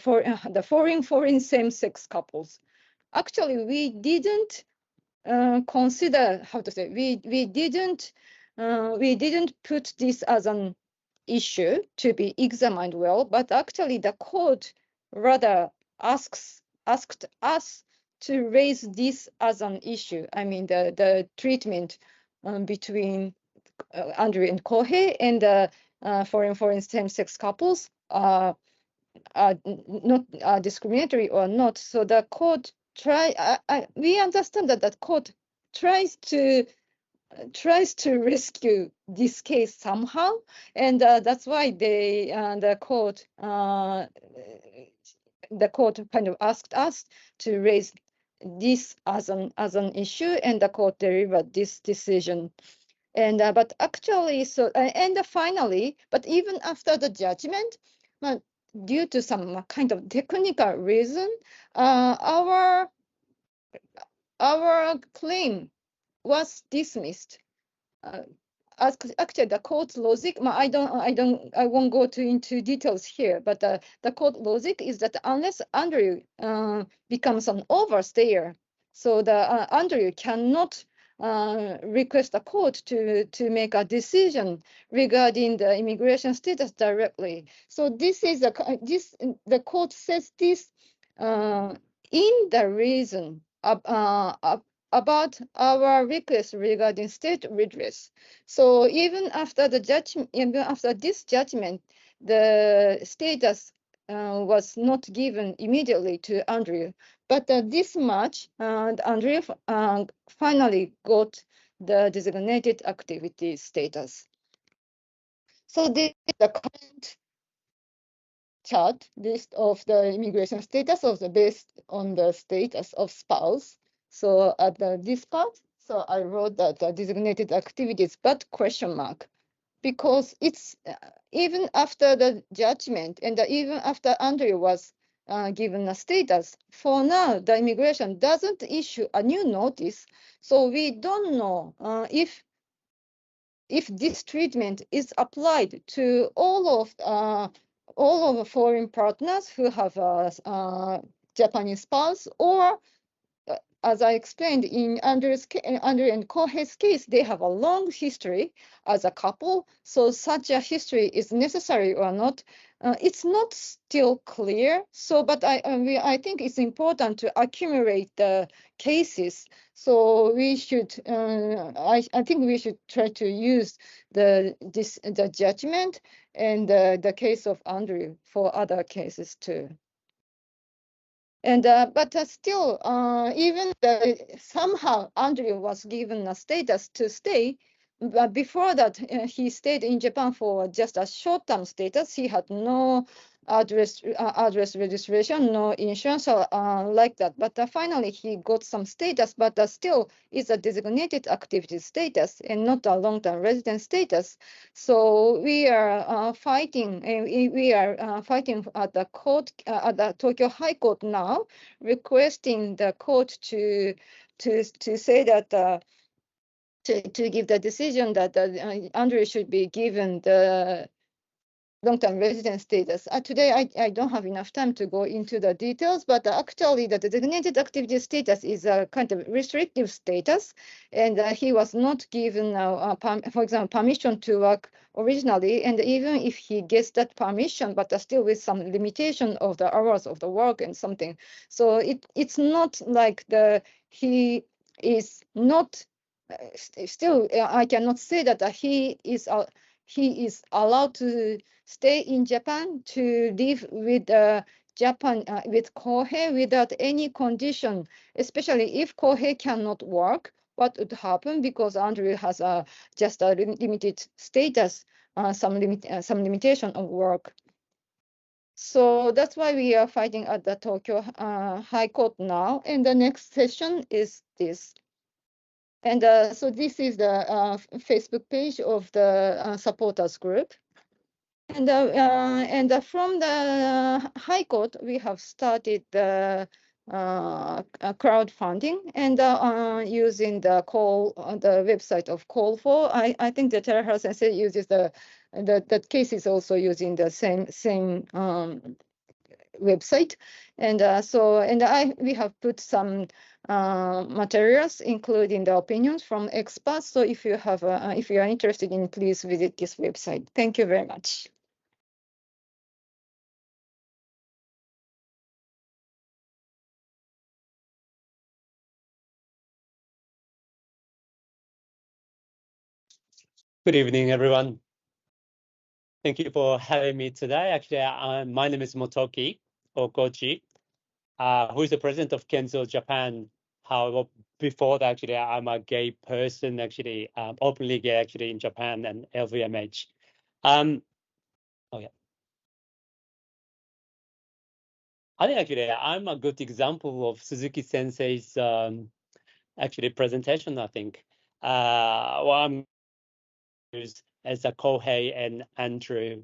foreign same-sex couples. Actually, we didn't consider how to say we didn't put this as an issue to be examined well, but actually the court rather asked us to raise this as an issue. I mean, the treatment between Andrew and Kohei and the foreign same-sex couples are not discriminatory or not. So the court we understand that the court tries to rescue this case somehow, and that's why the court kind of asked us to raise this as an issue, and the court delivered this decision. And but actually, so and finally, but even after the judgment, due to some kind of technical reason, our claim was dismissed. Actually, the court's logic, I won't go into details here, but the court logic is that unless Andrew becomes an overstayer, so the Andrew cannot request the court to make a decision regarding the immigration status directly. So this is the court says this in the reason about our request regarding state redress. So even after the judgment, even after this judgment, the status was not given immediately to Andrew. But this March, Andrew finally got the designated activity status. So this is the current chart list of the immigration status based on the status of spouse. So at this part, so I wrote that designated activities, but question mark, because it's even after the judgment and even after Andrew was given a status, for now, the immigration doesn't issue a new notice. So we don't know if this treatment is applied to all of the foreign partners who have a Japanese spouse, or as I explained in Andrew and Kohei's case, they have a long history as a couple. So such a history is necessary or not. It's not still clear. So, but I think it's important to accumulate the cases. So we should, I think we should try to use the judgment and the case of Andrew for other cases too. And but still, even somehow Andrew was given a status to stay. But before that, he stayed in Japan for just a short-term status. He had no address registration, no insurance, or like that. But finally, he got some status, but still is a designated activity status and not a long-term resident status. So we are fighting. We are fighting at the court, at the Tokyo High Court now, requesting the court to say that. To give the decision that Andrew should be given the long-term resident status. Today, I don't have enough time to go into the details, but actually the designated activity status is a kind of restrictive status, and he was not given, for example, permission to work originally, and even if he gets that permission, but still with some limitation of the hours of the work and something. So it's not like he is not, still, I cannot say that he is allowed to stay in Japan to live with Japan with Kohei without any condition, especially if Kohei cannot work. What would happen, because Andrew has just a limited status, some limitation of work. So that's why we are fighting at the Tokyo High Court now. And the next session is this. And so this is the Facebook page of the supporters group. And from the High Court, we have started the crowdfunding and using the website of Call For. I think the Terahara Sensei uses that case is also using the same website, and we have put some materials, including the opinions from experts. So if you are interested in, please visit this website. Thank you very much. Good evening, everyone. Thank you for having me today. Actually, my name is Motoki Okochi, who is the president of Kenzo Japan. However, before that, actually, I'm a gay person, actually, openly gay, actually, in Japan and LVMH. Oh, yeah. I think, actually, I'm a good example of Suzuki Sensei's, actually, presentation, I think. Well, I'm as a Kohei and Andrew,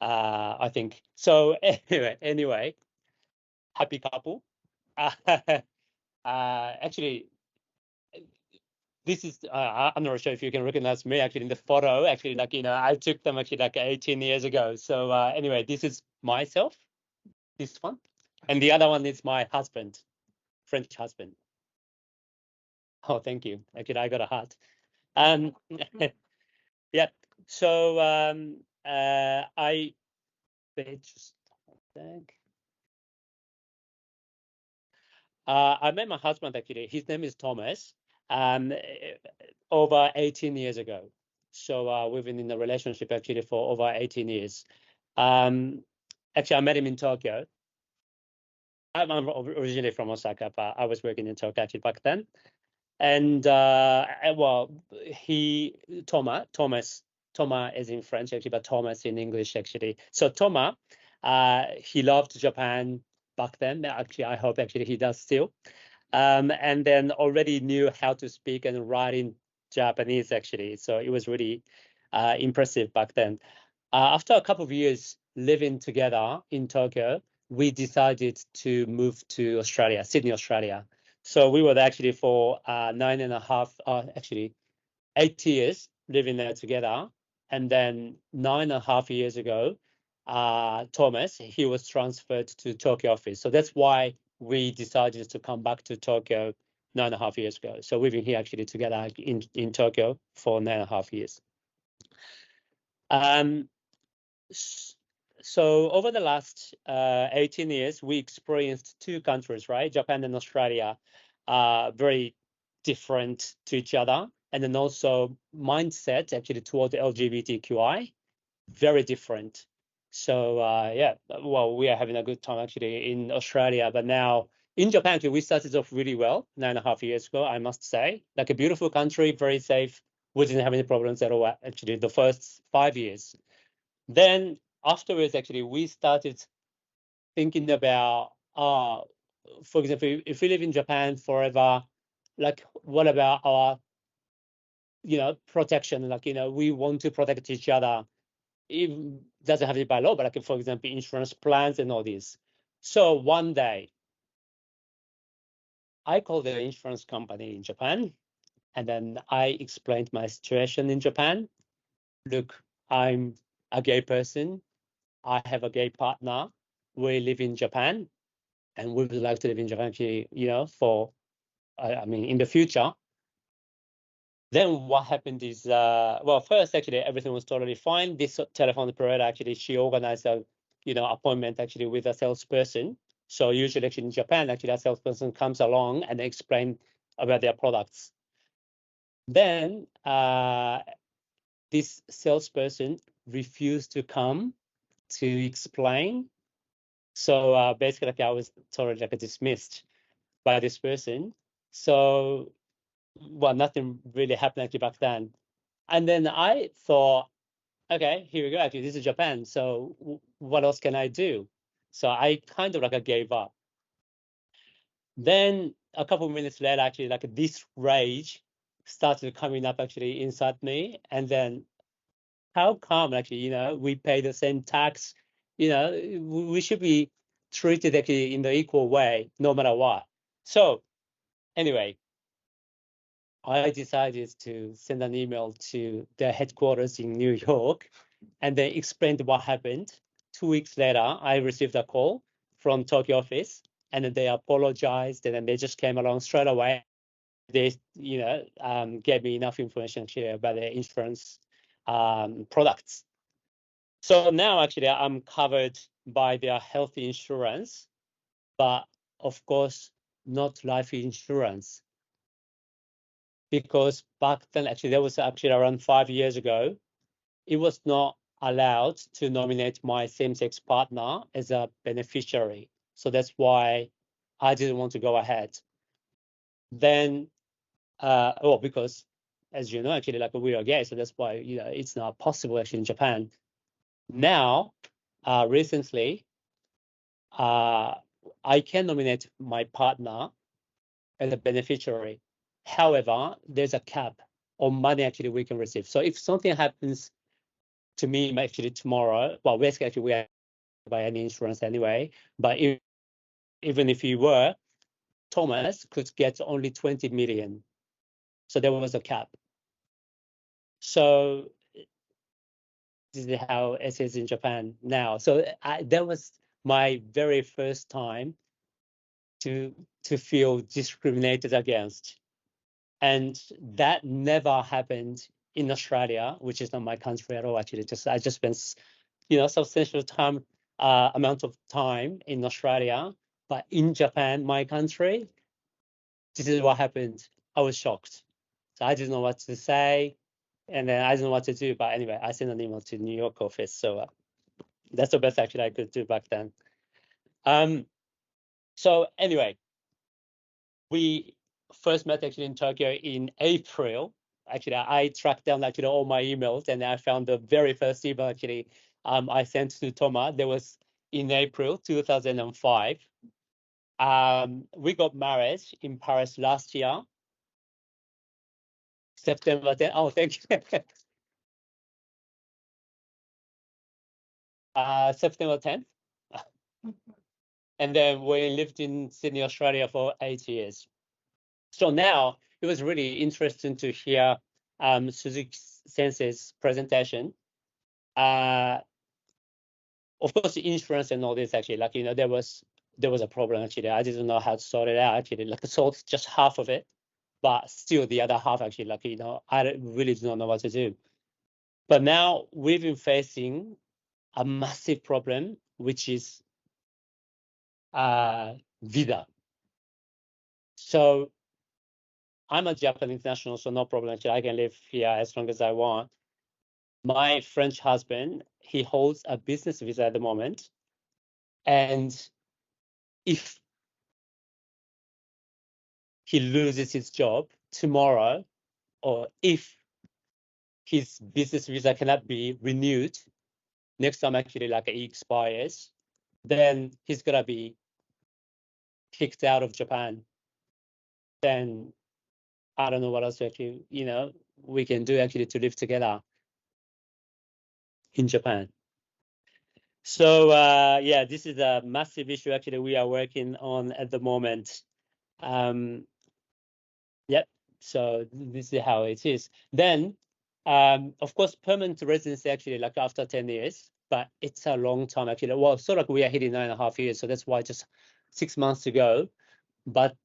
I think. So anyway, happy couple. Actually, this is, I'm not sure if you can recognize me actually in the photo. Actually, like, I took them actually like 18 years ago. So anyway, this is myself, this one. And the other one is my husband, French husband. Oh, thank you. Actually, I got a heart. Yeah. So I just think. I met my husband, actually. His name is Thomas, over 18 years ago. So we've been in a relationship actually for over 18 years. Actually, I met him in Tokyo. I'm originally from Osaka, but I was working in Tokyo actually back then. And well, Thomas is in French actually, but Thomas in English actually. So Thomas, he loved Japan back then. Actually, I hope actually he does still. And then already knew how to speak and write in Japanese actually. So it was really impressive back then. After a couple of years living together in Tokyo, we decided to move to Australia, Sydney, Australia. So we were actually for 8 years living there together. And then 9.5 years ago, Thomas, he was transferred to Tokyo office. So that's why we decided to come back to Tokyo 9.5 years ago. So we've been here actually together in Tokyo for 9.5 years. So over the last 18 years, we experienced two countries, right? Japan and Australia, very different to each other. And then also mindset actually toward the LGBTQI, very different. So yeah, well, we are having a good time actually in Australia, but now in Japan, actually, we started off really well 9.5 years ago, I must say. Like a beautiful country, very safe. We didn't have any problems at all, actually, the first 5 years. Then afterwards, actually, we started thinking about, for example, if we live in Japan forever, like, what about our, protection? Like, we want to protect each other. It doesn't have to be by law, but like, for example, insurance plans and all this. So one day, I called the insurance company in Japan, and then I explained my situation in Japan. Look, I'm a gay person. I have a gay partner. We live in Japan, and we would like to live in Japan, actually, for, I mean, in the future. Then what happened is, well, first, actually, everything was totally fine. This telephone operator, actually, she organized a, appointment, actually, with a salesperson. So usually, actually, in Japan, actually, a salesperson comes along and explain about their products. Then this salesperson refused to come to explain. So basically, like, I was totally like dismissed by this person. So, well, nothing really happened actually back then. And then I thought, okay, here we go. Actually, this is Japan. So what else can I do? So I kind of like gave up. Then a couple of minutes later, actually, like this rage started coming up actually inside me. And then how come actually, we pay the same tax, we should be treated actually in the equal way, no matter what. So anyway, I decided to send an email to their headquarters in New York, and they explained what happened. 2 weeks later, I received a call from Tokyo office, and then they apologized, and then they just came along straight away. They, gave me enough information actually about their insurance products. So now actually I'm covered by their health insurance, but of course not life insurance. Because back then, actually, that was actually around 5 years ago, it was not allowed to nominate my same-sex partner as a beneficiary. So that's why I didn't want to go ahead. Then, because as you know, actually, like we are gay, so that's why, it's not possible actually in Japan. Now, recently, I can nominate my partner as a beneficiary. However, there's a cap on money actually we can receive. So if something happens to me actually tomorrow, well, basically actually we are by any insurance anyway, but even if you were, Thomas could get only 20 million. So there was a cap. So this is how it is in Japan now. So that was my very first time to feel discriminated against. And that never happened in Australia, which is not my country at all. Actually, I just spent, substantial amount of time in Australia, but in Japan, my country, this is what happened. I was shocked. So I didn't know what to say, and then I didn't know what to do. But anyway, I sent an email to New York office. So that's the best actually I could do back then. So anyway, we first met actually in Tokyo in April. Actually, I tracked down actually all my emails, and I found the very first email actually I sent to Toma. That was in April 2005. We got married in Paris last year, September 10th. Oh, thank you. September 10th. And then we lived in Sydney, Australia for 8 years. So now it was really interesting to hear Suzuki Sensei's presentation. Of course, the insurance and all this actually, like, there was a problem actually. I didn't know how to sort it out actually. Like, I solved just half of it, but still the other half actually, like, I really do not know what to do. But now we've been facing a massive problem, which is visa. So I'm a Japanese national, so no problem. Actually, I can live here as long as I want. My French husband, he holds a business visa at the moment. And if he loses his job tomorrow, or if his business visa cannot be renewed, next time actually like it expires, then he's gonna be kicked out of Japan. Then I don't know what else actually, we can do actually to live together in Japan. So yeah, this is a massive issue actually we are working on at the moment. Yep. So this is how it is. Then, of course, permanent residency actually like after 10 years, but it's a long time actually. Well, sort of we are hitting 9.5 years, so that's why just 6 months to go. But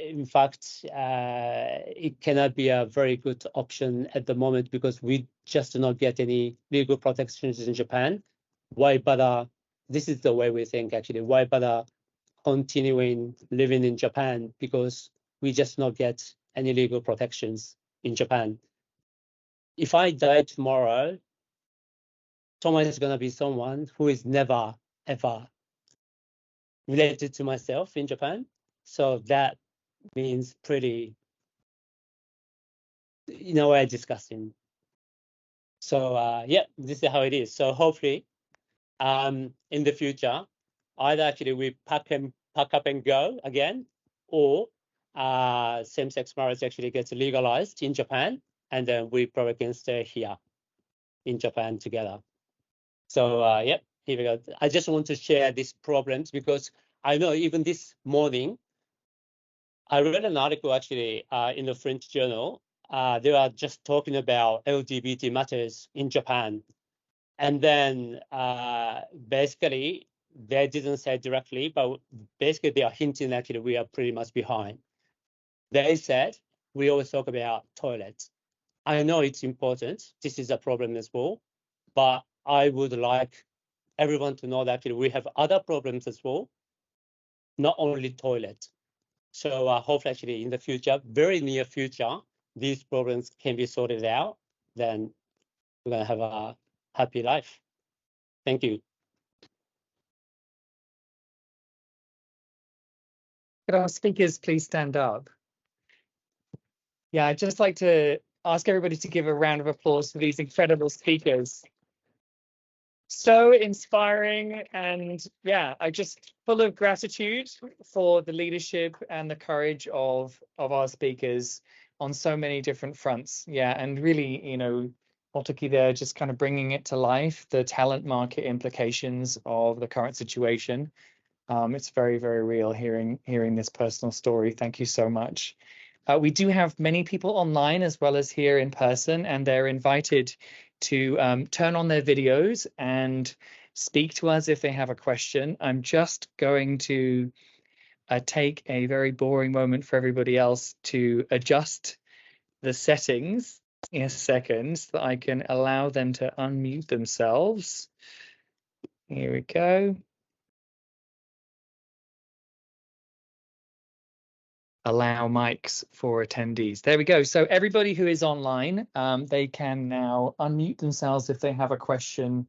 in fact, it cannot be a very good option at the moment because we just do not get any legal protections in Japan. Why bother? This is the way we think actually. Why bother continuing living in Japan because we just not get any legal protections in Japan. If I die tomorrow, Thomas is going to be someone who is never, ever related to myself in Japan. So that means pretty, in a way, disgusting. So yeah, this is how it is. So hopefully, in the future, either actually we pack up and go again, or same-sex marriage actually gets legalized in Japan, and then we probably can stay here in Japan together. So yep, here we go. I just want to share these problems because I know even this morning, I read an article actually in the French journal. They are just talking about LGBT matters in Japan. And then basically, they didn't say directly, but basically they are hinting actually we are pretty much behind. They said, we always talk about toilets. I know it's important. This is a problem as well. But I would like everyone to know that actually we have other problems as well, not only toilet. So hopefully actually in the future, very near future, these problems can be sorted out. Then we're going to have a happy life. Thank you. Could our speakers please stand up? Yeah, I'd just like to ask everybody to give a round of applause for these incredible speakers. So inspiring, and yeah, I just full of gratitude for the leadership and the courage of our speakers on so many different fronts. Yeah, and really, Otoki there just kind of bringing it to life, the talent market implications of the current situation. It's very, very real hearing this personal story. Thank you so much. We do have many people online as well as here in person, and they're invited to turn on their videos and speak to us if they have a question. I'm just going to take a very boring moment for everybody else to adjust the settings in a second so that I can allow them to unmute themselves. Here we go. Allow mics for attendees. There we go. So everybody who is online, they can now unmute themselves if they have a question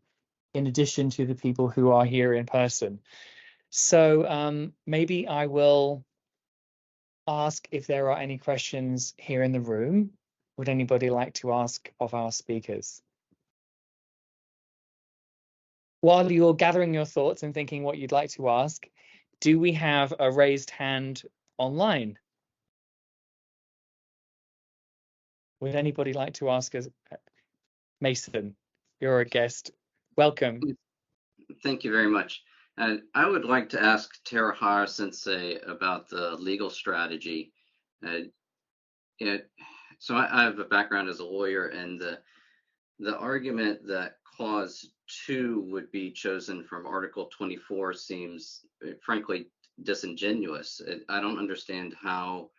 in addition to the people who are here in person. So maybe I will ask if there are any questions here in the room. Would anybody like to ask of our speakers? While you're gathering your thoughts and thinking what you'd like to ask, do we have a raised hand online? Would anybody like to ask us? Mason, you're a guest. Welcome. Thank you very much. And I would like to ask Terahara Sensei about the legal strategy. So I have a background as a lawyer, and the argument that clause 2 would be chosen from Article 24 seems frankly disingenuous. I don't understand how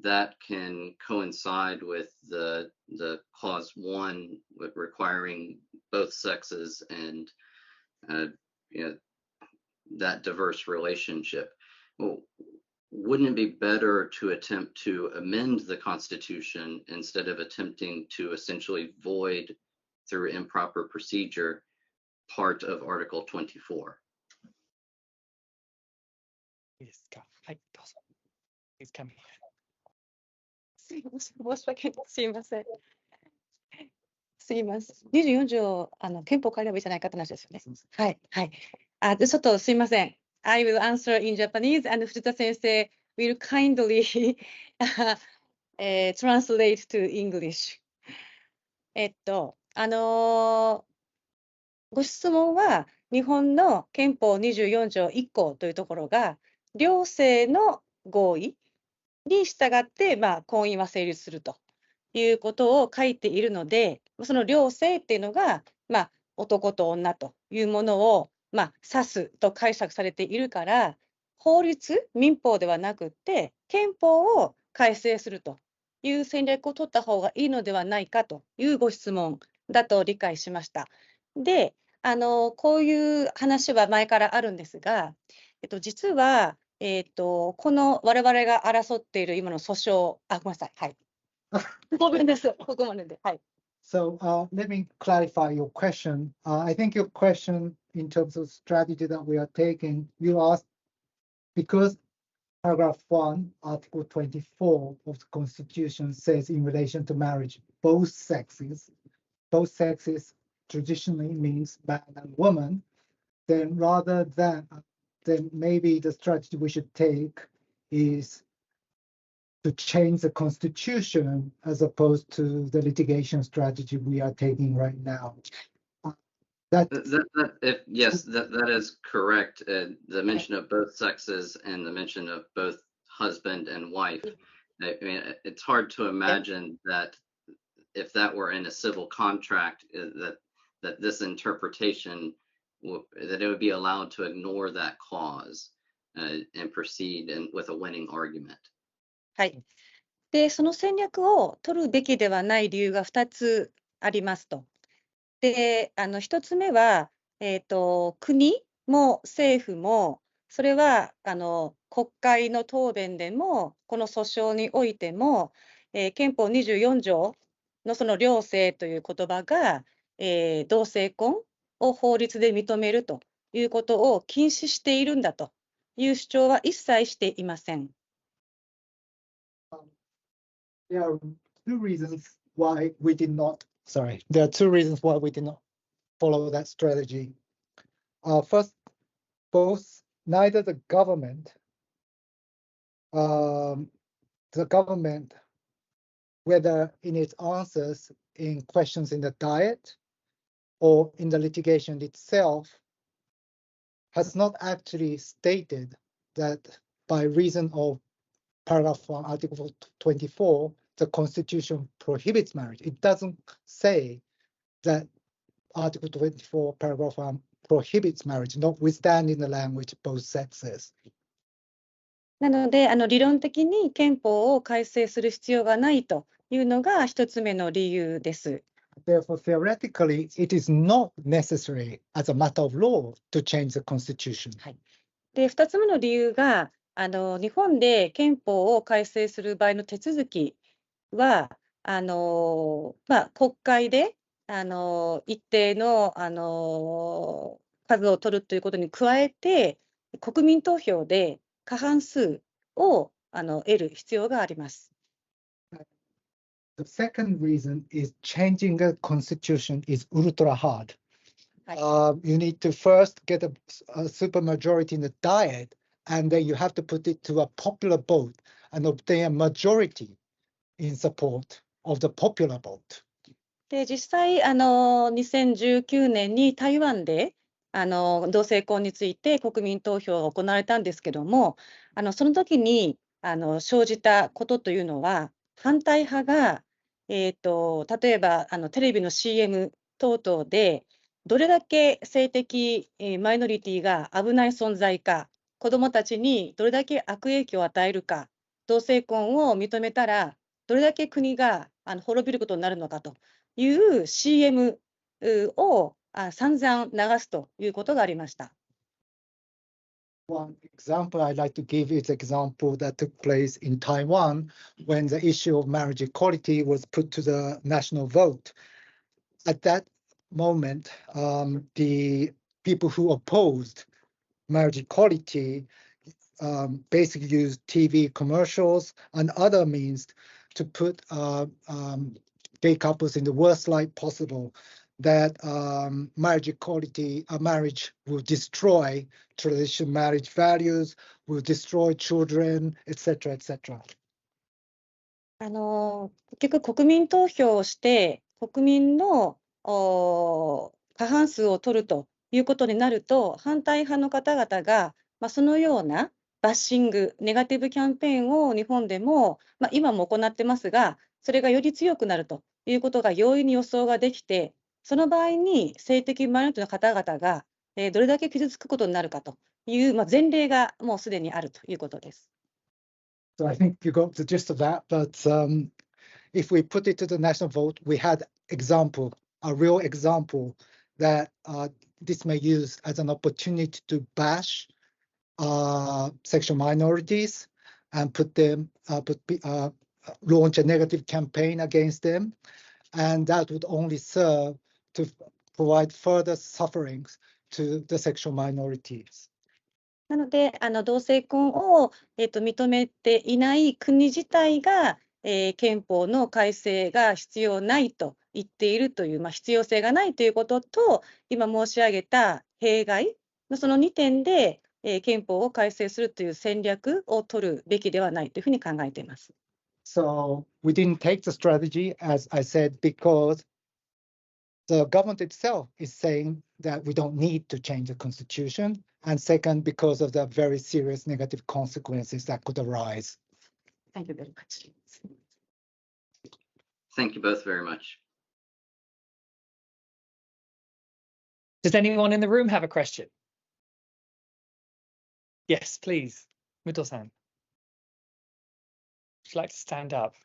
that can coincide with the clause 1 requiring both sexes and that diverse relationship. Well, wouldn't it be better to attempt to amend the Constitution instead of attempting to essentially void through improper procedure part of Article 24? Please come here. 申し訳ない。すいません。すいません。24条、憲法変えればいいじゃないかって話ですよね。はい、はい。で、ちょっとすいません。I will answer in Japanese and 藤田先生 will kindly translate to English. ご質問は、日本の憲法24条1項というところが、両性の合意に従って、婚姻は成立するということを書いているので、その両性っていうのが、男と女というものを、指すと解釈されているから、法律、民法ではなくって、憲法を改正するという戦略を取った方がいいのではないかというご質問だと理解しました。で、こういう話は前からあるんですが、実は、この我々が争っている今の訴訟、ごめんなさい、はい。ごめんです、ここまでで、はい。So let me clarify your question. I think your question in terms of strategy that we are taking, you asked because paragraph 1, article 24 of the Constitution says in relation to marriage, both sexes traditionally means man and woman, then rather than, then maybe the strategy we should take is to change the constitution as opposed to the litigation strategy we are taking right now. Yes, that is correct. The mention of both sexes and the mention of both husband and wife. I mean, it's hard to imagine that if that were in a civil contract, that this interpretation that it would be allowed to ignore that clause and proceed with a winning argument. はい。で、その戦略を取るべきではない理由が2つありますと。で、1つ目は、国も政府も、それは国会の答弁でも、この訴訟においても、憲法24条のその両性という言葉が、同性婚を法律で認めるということを禁止しているんだという主張は一切していません。There are two reasons why we did not, there are two reasons why we did not follow that strategy. First, neither the government, whether in its answers in questions in the Diet or in the litigation itself, has not actually stated that by reason of paragraph 1, article 24, the Constitution prohibits marriage. It doesn't say that article 24, paragraph 1 prohibits marriage, notwithstanding the language both sexes. なので、理論的に憲法を改正する必要がないというのが一つ目の理由です。Therefore, theoretically, it is not necessary as a matter of law to change the Constitution. はい。で、二つ目の理由が、日本で憲法を改正する場合の手続きは、国会で、一定の、数を取るということに加えて、国民投票で過半数を得る必要があります。The second reason is changing the constitution is ultra hard. You need to first get a supermajority in the Diet, and then you have to put it to a popular vote and obtain a majority in support of the popular vote. で、実際、2019年に台湾で同性婚について国民投票が行われたんですけども、その時に生じたことというのは、反対派が、例えばテレビの CM 等々で、どれだけ性的、マイノリティが危ない存在か、子どもたちにどれだけ悪影響を与えるか、同性婚を認めたら、どれだけ国が滅びることになるのかという CM を散々流すということがありました。One example I'd like to give is an example that took place in Taiwan when the issue of marriage equality was put to the national vote. At that moment, the people who opposed marriage equality basically used TV commercials and other means to put gay couples in the worst light possible, that marriage equality, marriage will destroy traditional marriage values, will destroy children, etc., etc. 結局国民投票をして国民の過半数を取るということになると、反対派の方々が、そのようなバッシング、ネガティブキャンペーンを日本でも、今も行ってますが、それがより強くなるということが容易に予想ができて、その場合に性的マイノリティの方々が、どれだけ傷つくことになるかという、前例がもうすでにあるということです。So I think you got the gist of that, but if we put it to the national vote, we had a real example that this may use as an opportunity to bash sexual minorities and launch a negative campaign against them, and that would only serve to provide further sufferings to the sexual minorities. なので、同性婚を、認めていない国自体が、憲法の改正が必要ないと言っているという、必要性がないということと、今申し上げた弊害のその2点で、憲法を改正するという戦略を取るべきではないというふうに考えています。So we didn't take the strategy, as I said, because the government itself is saying that we don't need to change the constitution. And second, because of the very serious negative consequences that could arise. Thank you very much. Thank you both very much. Does anyone in the room have a question? Yes, please. Muto-san. Would you like to stand up?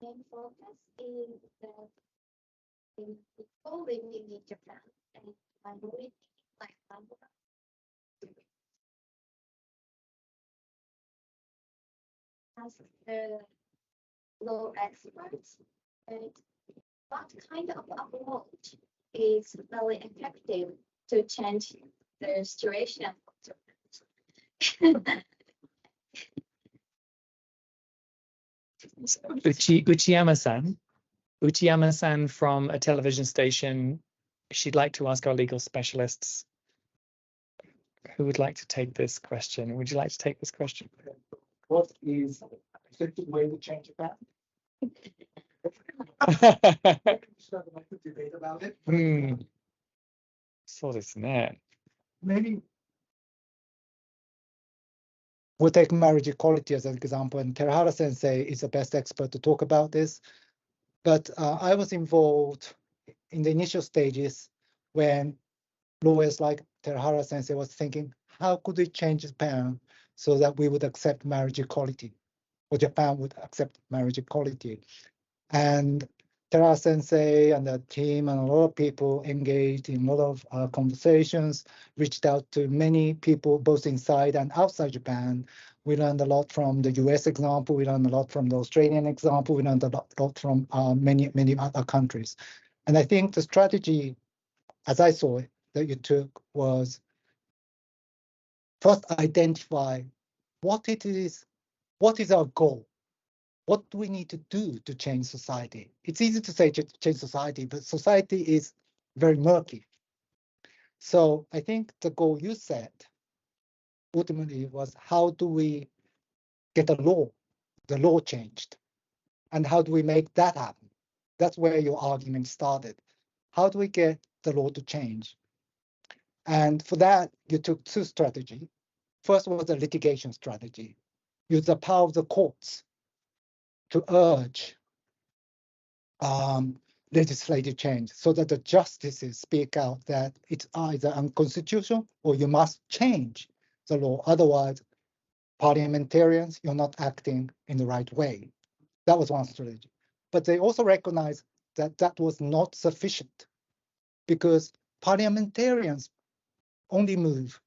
Main focus is in people living in Japan and minority like as the law experts, and what kind of approach is really effective to change the situation of Japan? Uchiyama-san from a television station. She'd like to ask our legal specialists. Who would like to take this question? Would you like to take this question? What is an effective way to change Japan? Debate about it. そうですね。Maybe we'll take marriage equality as an example, and Terahara Sensei is the best expert to talk about this. But I was involved in the initial stages when lawyers like Terahara Sensei was thinking, how could we change Japan so that we would accept marriage equality, or Japan would accept marriage equality? And Terahara Sensei and the team and a lot of people engaged in a lot of conversations, reached out to many people both inside and outside Japan. We learned a lot from the US example, we learned a lot from the Australian example, we learned a lot from many other countries. And I think the strategy, as I saw it, that you took was first identify what is our goal. What do we need to do to change society? It's easy to say change society, but society is very murky. So I think the goal you set ultimately was, how do we get the law changed? And how do we make that happen? That's where your argument started. How do we get the law to change? And for that, you took two strategies. First was the litigation strategy. Use the power of the courts to urge legislative change so that the justices speak out that it's either unconstitutional or you must change the law. Otherwise, parliamentarians, you're not acting in the right way. That was one strategy. But they also recognized that that was not sufficient because parliamentarians only move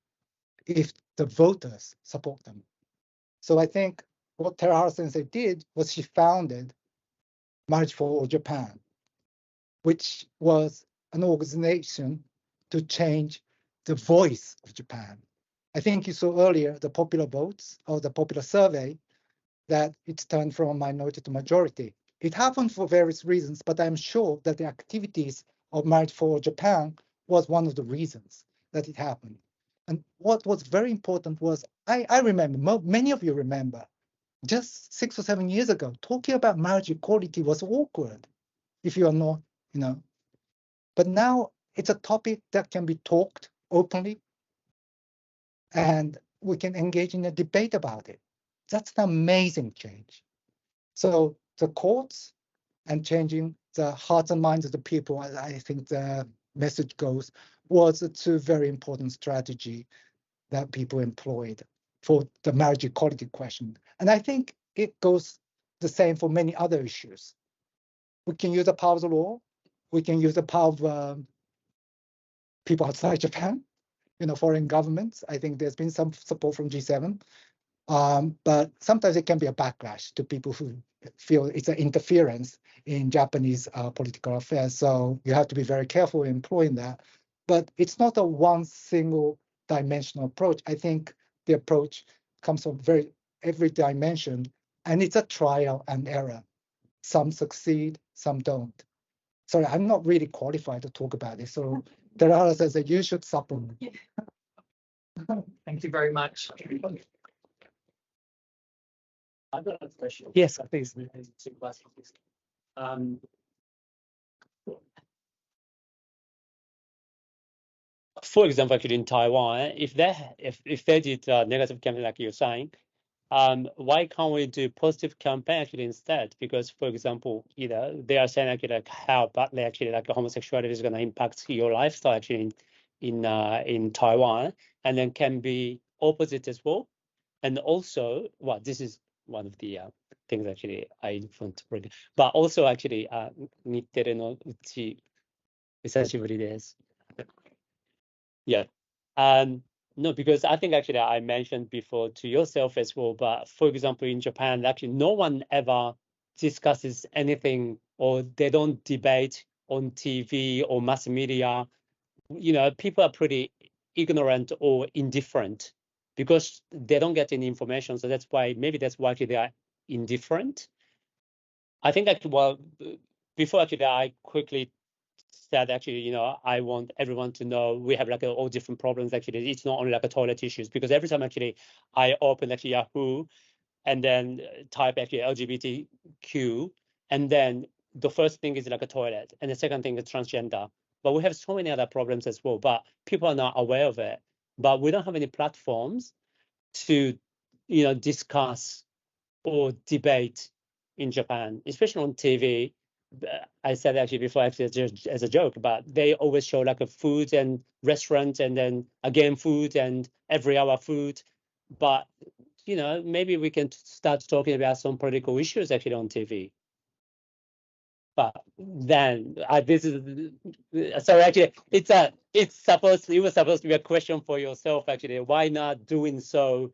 if the voters support them. So I think what Terahara Sensei did was she founded Marriage for All Japan, which was an organization to change the voice of Japan. I think you saw earlier the popular votes or the popular survey that it's turned from a minority to majority. It happened for various reasons, but I'm sure that the activities of Marriage for Japan was one of the reasons that it happened. And what was very important was, I remember, many of you remember, just 6 or 7 years ago, talking about marriage equality was awkward if you are not, But now it's a topic that can be talked openly, and we can engage in a debate about it. That's an amazing change. So the courts and changing the hearts and minds of the people, I think the message goes, was a two very important strategy that people employed for the marriage equality question. And I think it goes the same for many other issues. We can use the power of the law. We can use the power of people outside Japan, foreign governments. I think there's been some support from G7. But sometimes it can be a backlash to people who feel it's an interference in Japanese political affairs. So you have to be very careful in employing that. But it's not a one single dimensional approach. I think the approach comes from every dimension, and it's a trial and error. Some succeed, some don't. Sorry, I'm not really qualified to talk about this. So Terahara says that you should supplement. Thank you very much. I've got a question. Yes, please. For example, actually in Taiwan, if they did negative campaign like you're saying, why can't we do positive campaign actually instead? Because, for example, they are saying actually like how badly actually like homosexuality is going to impact your lifestyle actually in Taiwan, and then can be opposite as well. And also, well, this is one of the things actually I want to bring. But also actually, 日テレのうち久しぶりです。Yeah. No, because I think actually I mentioned before to yourself as well, but for example, in Japan, actually no one ever discusses anything, or they don't debate on TV or mass media. People are pretty ignorant or indifferent because they don't get any information. So maybe that's why actually they are indifferent. I think actually, well, before actually I quickly said actually, I want everyone to know we have like all different problems. Actually, it's not only like a toilet issues, because every time actually I open actually Yahoo and then type actually LGBTQ, and then the first thing is like a toilet, and the second thing is transgender. But we have so many other problems as well, but people are not aware of it. But we don't have any platforms to, discuss or debate in Japan, especially on TV. I said actually before, actually just as a joke, but they always show like a food and restaurant, and then again food and every hour food. But maybe we can start talking about some political issues actually on TV. But then this is so actually it was supposed to be a question for yourself actually. Why not doing so,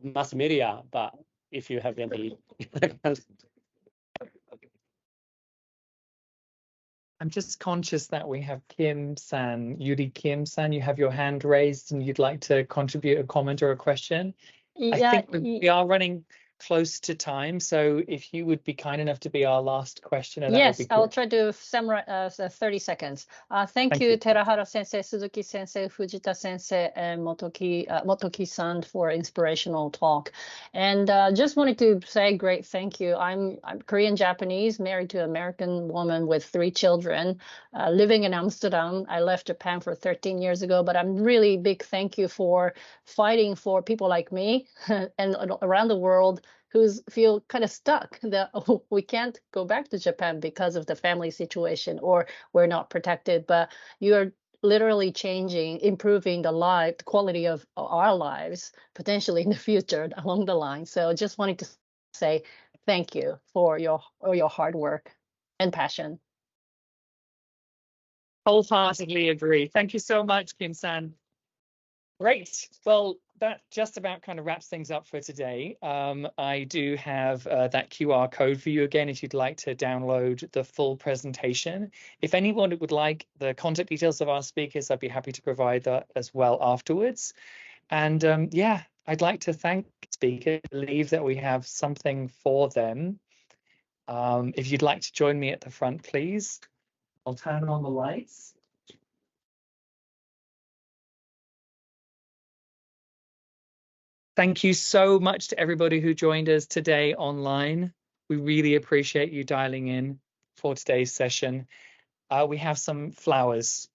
mass media? But if you have any. I'm just conscious that we have Kim-san, Yuri Kim-san, you have your hand raised and you'd like to contribute a comment or a question. I think we are running close to time, so if you would be kind enough to be our last questioner, that would be Yes, I will great. try to summarize 30 seconds. Thank you, Terahara sensei, Suzuki sensei, Fujita sensei, and Motoki-san for inspirational talk. And just wanted to say great thank you. I'm Korean Japanese, married to an American woman with 3 children, living in Amsterdam. I left Japan for 13 years ago, but I'm really big thank you for fighting for people like me and around the world who feel kind of stuck that we can't go back to Japan because of the family situation, or we're not protected. But you're literally improving the quality of our lives potentially in the future along the line. So just wanted to say thank you for your hard work and passion. Wholeheartedly agree. Thank you so much, Kim-san. Great. Well, that just about kind of wraps things up for today. I do have that QR code for you again if you'd like to download the full presentation. If anyone would like the contact details of our speakers, I'd be happy to provide that as well afterwards. And yeah, I'd like to thank speakers. I believe that we have something for them. If you'd like to join me at the front, please. I'll turn on the lights. Thank you so much to everybody who joined us today online. We really appreciate you dialing in for today's session. We have some flowers